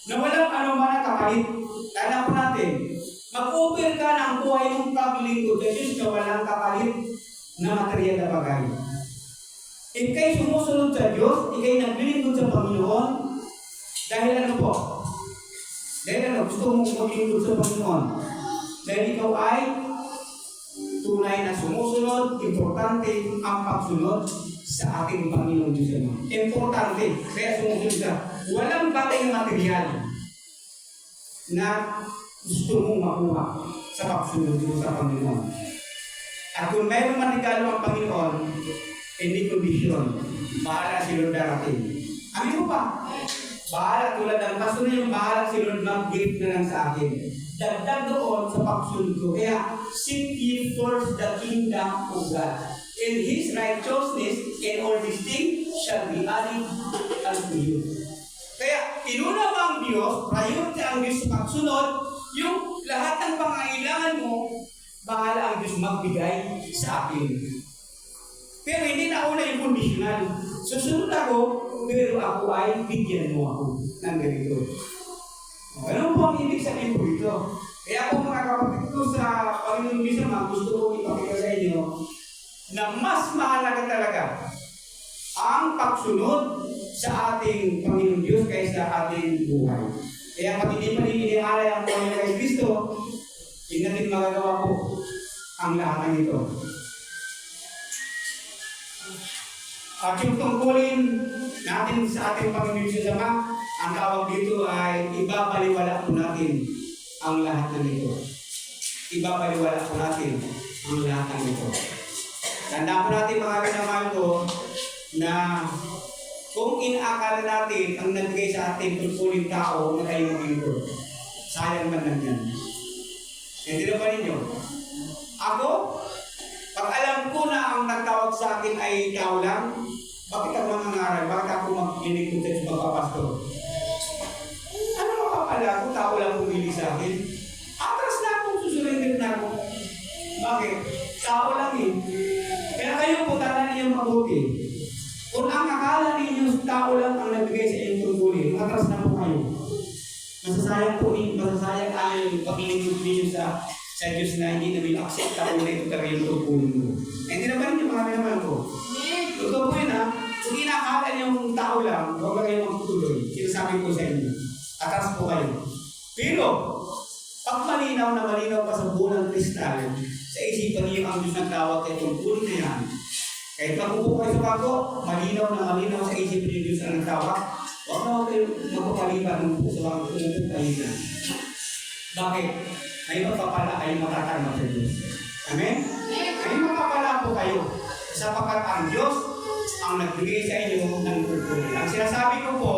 na walang anuman na kapalit. Tanda po natin, mag-offer ka ng buhay mong paglingkod sa Diyos na walang kapalit na material na bagay. Ika'y sumusunod sa Diyos, ika'y naglilingkod sa Panginoon, dahil ano po? Dahil ano, gusto mong maglingkod sa Panginoon. Dahil ikaw ay tunay na sumusunod, importante ang pagsunod sa ating Panginoon Diyos. Importante, kaya sumusunod ka. Walang bagay na material na gusto mong makuha sa pagsunod mo sa Panginoon. At kung mayroong manigalo ang Panginoon, hindi kondisyon, bahala si Lord darating. Amin mo pa? Bahala tulad ng pastor na yung bahala si Lord mag-give na lang sa akin. Dagdag doon sa pagsunod ko. Kaya, seek ye first the kingdom of God, and His righteousness, and all these things shall be added unto you. Kaya, inuna mo ang Diyos, priority ang Diyos sa pagsunod, yung lahat ng pangailangan mo, bahala ang Diyos magbigay sa akin. Pero hindi na una yung conditional. Susunod ako, pero ako ay bigyan mo ako ng ganito. Ano po ang ibig sabihin po ito? Kaya po mga kapatid ko sa Panginoon Bisama, gusto ko ipakita sa inyo na mas mahalaga talaga ang pagsunod sa ating Panginoon Diyos kaysa ating buhay. Kaya pag hindi pa rin inialay ang Panginoon kay Kristo, hindi natin magagawa po ang lahat ng ito. At yung tungkulin natin sa ating Panginoon Diyos Ama, ang tawag dito ay ibabaliwala po natin ang lahat ng ito. Ibabaliwala po natin ang lahat ng ito. Tandaan po natin mga kinamahal ko na kung inaakala natin ang nagbigay sa ating tungkulin tao na tayo maglingkod, sayang man lang yan. Hindi na ba ninyo? Ako, pag alam ko na ang nagtawag sa akin ay tao lang, bakit ako mangangaral? Bakit ako maglilingkod sa magpapastor? Ano mapapala kung tao lang pumili sa akin? Atras na akong susurrender na ako. Bakit? Tao lang eh. Kaya kayo po, tanda niyo mabuti. Kung ang akala ninyo tao lang ang nagbigay sa inyong tungkulin, atras na po kayo. Masasayang po masasayang ang paglilingkod ninyo sa Diyos na hindi namin accept ako na ito talaga yung tungkulin mo. Hindi naman yung mga naman ko. Totoo po yun ha. Kung inakala niyong tao lang, huwag na kayong magtutuloy. Sinasabi ko sa inyo. Atras po kayo. Pero, pag malinaw na malinaw pa sa bulang kristal, sa isipan niyo ang Diyos nagtawag kay tungkulin na yan. Kahit magupo kayo sa bago, malinaw na malinaw sa isipan niyo Diyos ang nagtawag, huwag na kayo magpapalipan ng buko sa bago kung kayo na. Bakit? May magpapala kayo matatarma sa Diyos. Amen? May magpapala po kayo. Sapagkat ang Diyos ang nagbigay sa inyo ng tungkulin. Ang sinasabi ko po,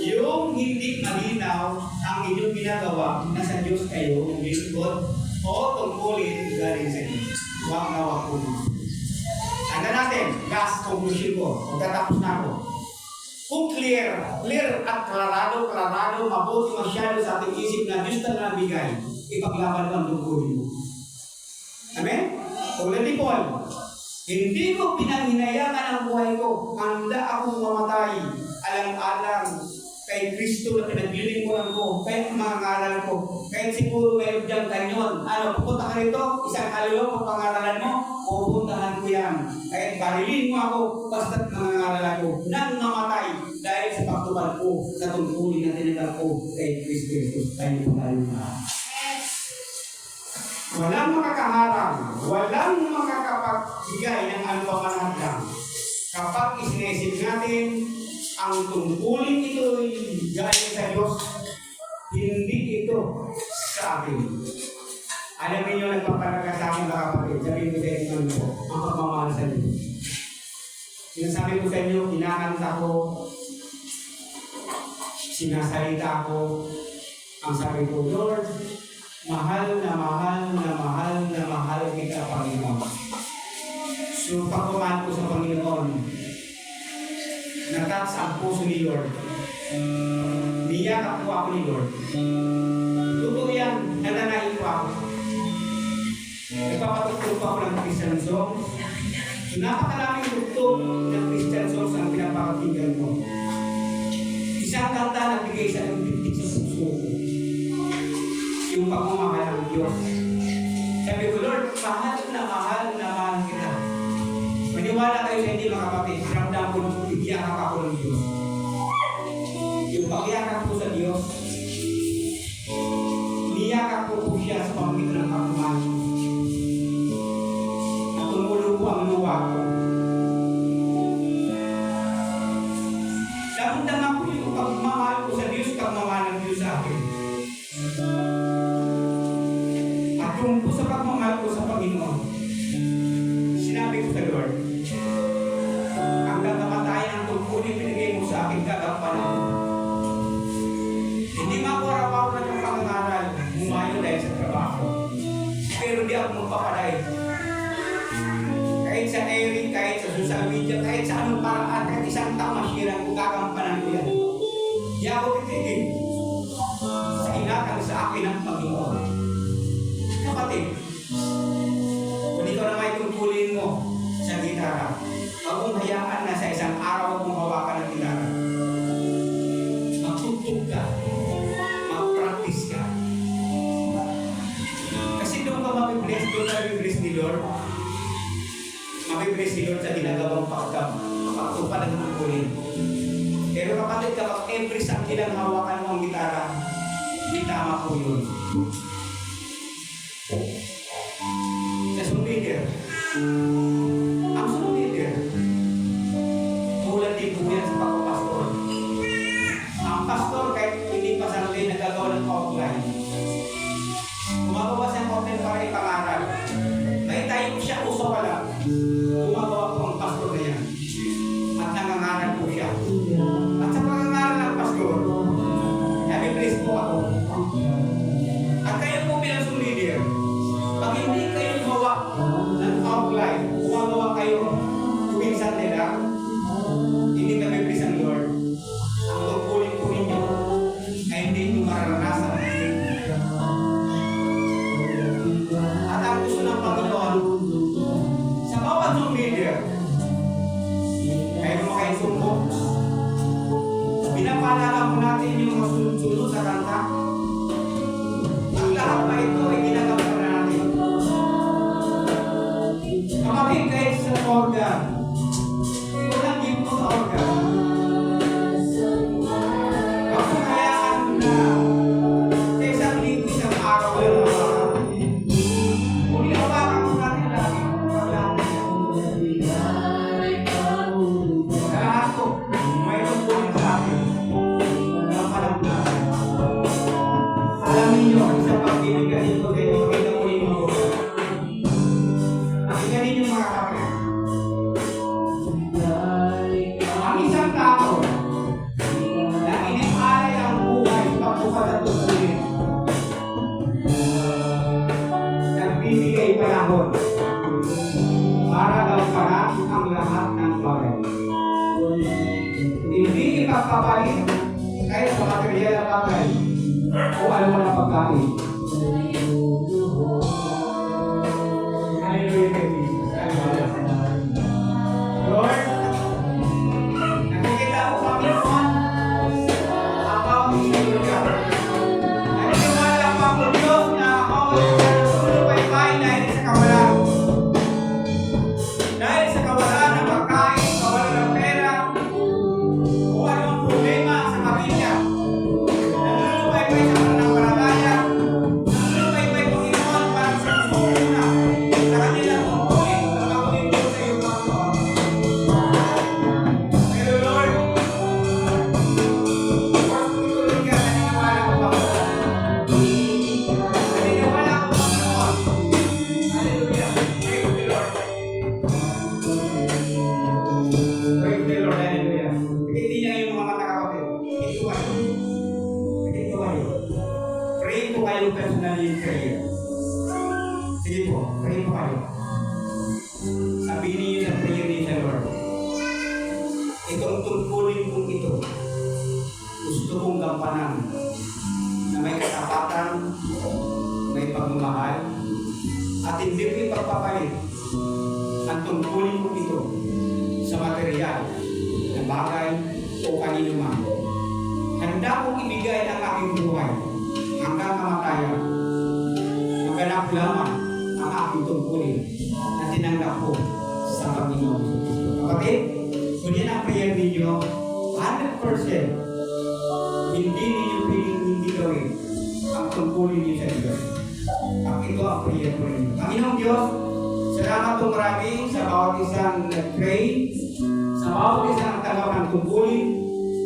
yung hindi malinaw ang inyong ginagawa, nasa Diyos kayo, ng lingkod, o tungkulin galing sa inyo. Huwag na huwag po. Tanda natin, last conclusion ko, magtatapos na ako. Kung clear at klarado, mabuti masyado sa ating isip na Diyos na nabigay, ipaglaban mo ang tungkulin mo. Amen? Tulad ni Paul, hindi ko pinanghinayangan ang buhay ko, handa akong mamatay, alang-alang kay Kristo na pinaglilingkuran ko, kahit mga ngaral ko, kahit siguro mayroon diyang kanyon. Ano, pupunta ka rito, isang kaluluwa kung pangaralan mo, pupuntahan ko yan. Kahit barilin mo ako, basta't mga ngaralan ko, nang mamatay dahil sa pagtubad ko sa tungkulin na tinagal ko kay Kristo. Tayo po tayo na. Walang makakaharang, walang makakapagbigay ng anupaman hadlang. Kapag isinesip natin, ang tungkulin ito'y galing sa Diyos, hindi ito sa atin. Alam niyo, sabi ko sa inyo, kinakanta ko, sinasalita ko, ang sabi ko, Lord, mahal na mahal na mahal na mahal kita, Panginoon. So, pagpamahal ko sa Panginoon, natouch ang puso ni Lord. Niyakap ko ako ni Lord. Totoo yan, nananayin ko ako. Nagpapatugtog ko ako ng Christian song. So, napakaraming tugtog ng Christian songs ang pinapakinggan mo. Isang kanta na bigay sa nagtitig sa puso ko. Yung pagmamahal ng Diyos. Sabi ko, Lord, mahal na mahal kita. Maniwala kayo sa hindi mga kapatid, ramdam ko nung bigyan ako ng Diyos. Yung pagyakap ko sa Diyos, niyakap ko po siya sa pamamagitan ng pagmamahal. At tumulo ko ang luwa ko. Damdaman ko yung pagmamahal ko sa Diyos, pagmamahal ng Diyos sa akin. At yung po sa pagmamahal ko sa Panginoon, sinabi ko sa Lord, hanggang namatay ang tungkulin binigay mo sa akin kagampanan. Hindi mo araw-araw na yung pangangaral, humayo dahil sa trabaho. Pero di ako magpapaday. Kahit sa airing, kahit sa social media, kahit sa anong paraan, kahit isang taong masirang kung kagampanan ko yan. Di ako titigil sa inakang sa akin ng Panginoon. Kapatid, kung ikaw na may tungkulin mo sa gitara, huwag mong hayaan na sa isang araw mong hawakan ng gitara. Magtugtog ka, mag-practice ka. Kasi doon ka mabibless, doon ka mabibless ni Lord. Mabibless ni Lord sa ginagawang pagtupad ng tungkulin. Pero kapatid, kapag every Sunday lang hawakan mo ang gitara, hindi tama po yun. Sa song leader, ang song leader, tulad din po yan sa pagpapastor. Ang pastor, kahit hindi pa Sunday, nagagawa ng outline. Gumagawa siya ng outline para ipangaral. Nakitayin ko siya, uso pala. Gumagawa po ang pastor na yan. At nangangaral po siya. At sa pangangaral ng pastor, nabibless po ako. At kayo po bilang song leader, pag hindi kayo gumawa ng outline, gumagawa kayo tuwing Sunday lang, hindi ka bibless ang Lord. Ang tungkulin po ninyo ay hindi nyo mararanasan. At ang gusto ng Panginoon, sa bawat song leader, kayo mo kayo sumbok, pinapalala mo natin yung mga sunod-sunod sa kanta. Ang lahat pa ito ay ginagawa na natin. Kapatid, kahit sa organ, walang gift sa organ. Huwag mong hayaan na sa isang linggo, isang araw lang hawakan. Kung hawakan mo natin lagi, lahat ko, mayroon po rin sa akin. Alamin niyo ang isang pagkibigay ko kayo, makita mo yung mga ko. Pakinggan ninyo mga kapatid. Ang isang tao na inialay ang buhay pagbukas at tungkulin, nagbibigay panahon para gampanan ang lahat ng bagay. Hindi ipagpapalit kahit sa material na bagay o ano man ang pagkain. Hallelujah kay Jesus. Lord, nakikita ko kami naman ang bawang isinulya. Naniniwala pa ako Diyos na ako ay sulupay-pay dahil sa kawalan. Dahil sa kawalan ng pagkain, kawalan ng pera, o ano ang problema sa pamilya. Nanulupay-pay sa pananampalataya, nanulupay personally prayer. Sige po, pray po kayo. Sabihin niyo sa prayer niyo sa Lord. Itong tungkulin kong ito, gusto kong gampanan na may katapatan, may pagmamahal, at hindi ko ipagpapalit ang tungkulin kong ito sa material na bagay o kanino man. Handa kong ibigay ang aking buhay hanggang kamatayan. Maganap lamang ang aking tungkulin na tinanggap ko sa Panginoon. Kapatid, kung yan ang prayer ninyo, 100% hindi ninyo piling hindi gawin ang tungkulin niyo sa Diyos. At ito ang prayer ko ninyo. Panginoong Diyos, salamat po marami sa bawat isang nag-pray, sa bawat isang tanggap ng tungkulin,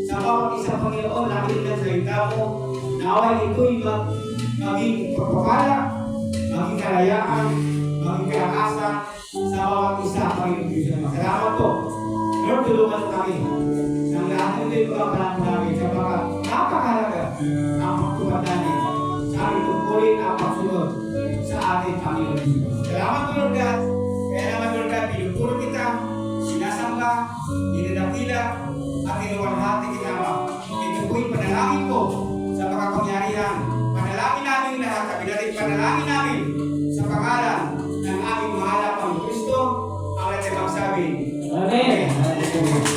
sa bawat isang Panginoon nakinig ng salita mo, naway ito'y maging pagpapala, maging kalayaan, maging kalakasan sa bawat isa, Panginoon Diyos. Salamat po. Lord, tulungan kami ng lahat ng ito'y pagpapalaan namin sapagkat napakahalaga ang pagtupad namin sa aming tungkulin ang pagsunod sa ating Panginoon Diyos. Salamat po, Lord God. Kaya naman, Lord God, pinupuro kita, sinasamba, dinadakila, at inuwalhati kita, Ama. Ito po'y panalangin ko sa makapangyarihan. Panalangin namin lahat, kapinating panalangin namin sa pangalan ng aming mahal na Panginoon Kristo, ang natin magsabi. Amen.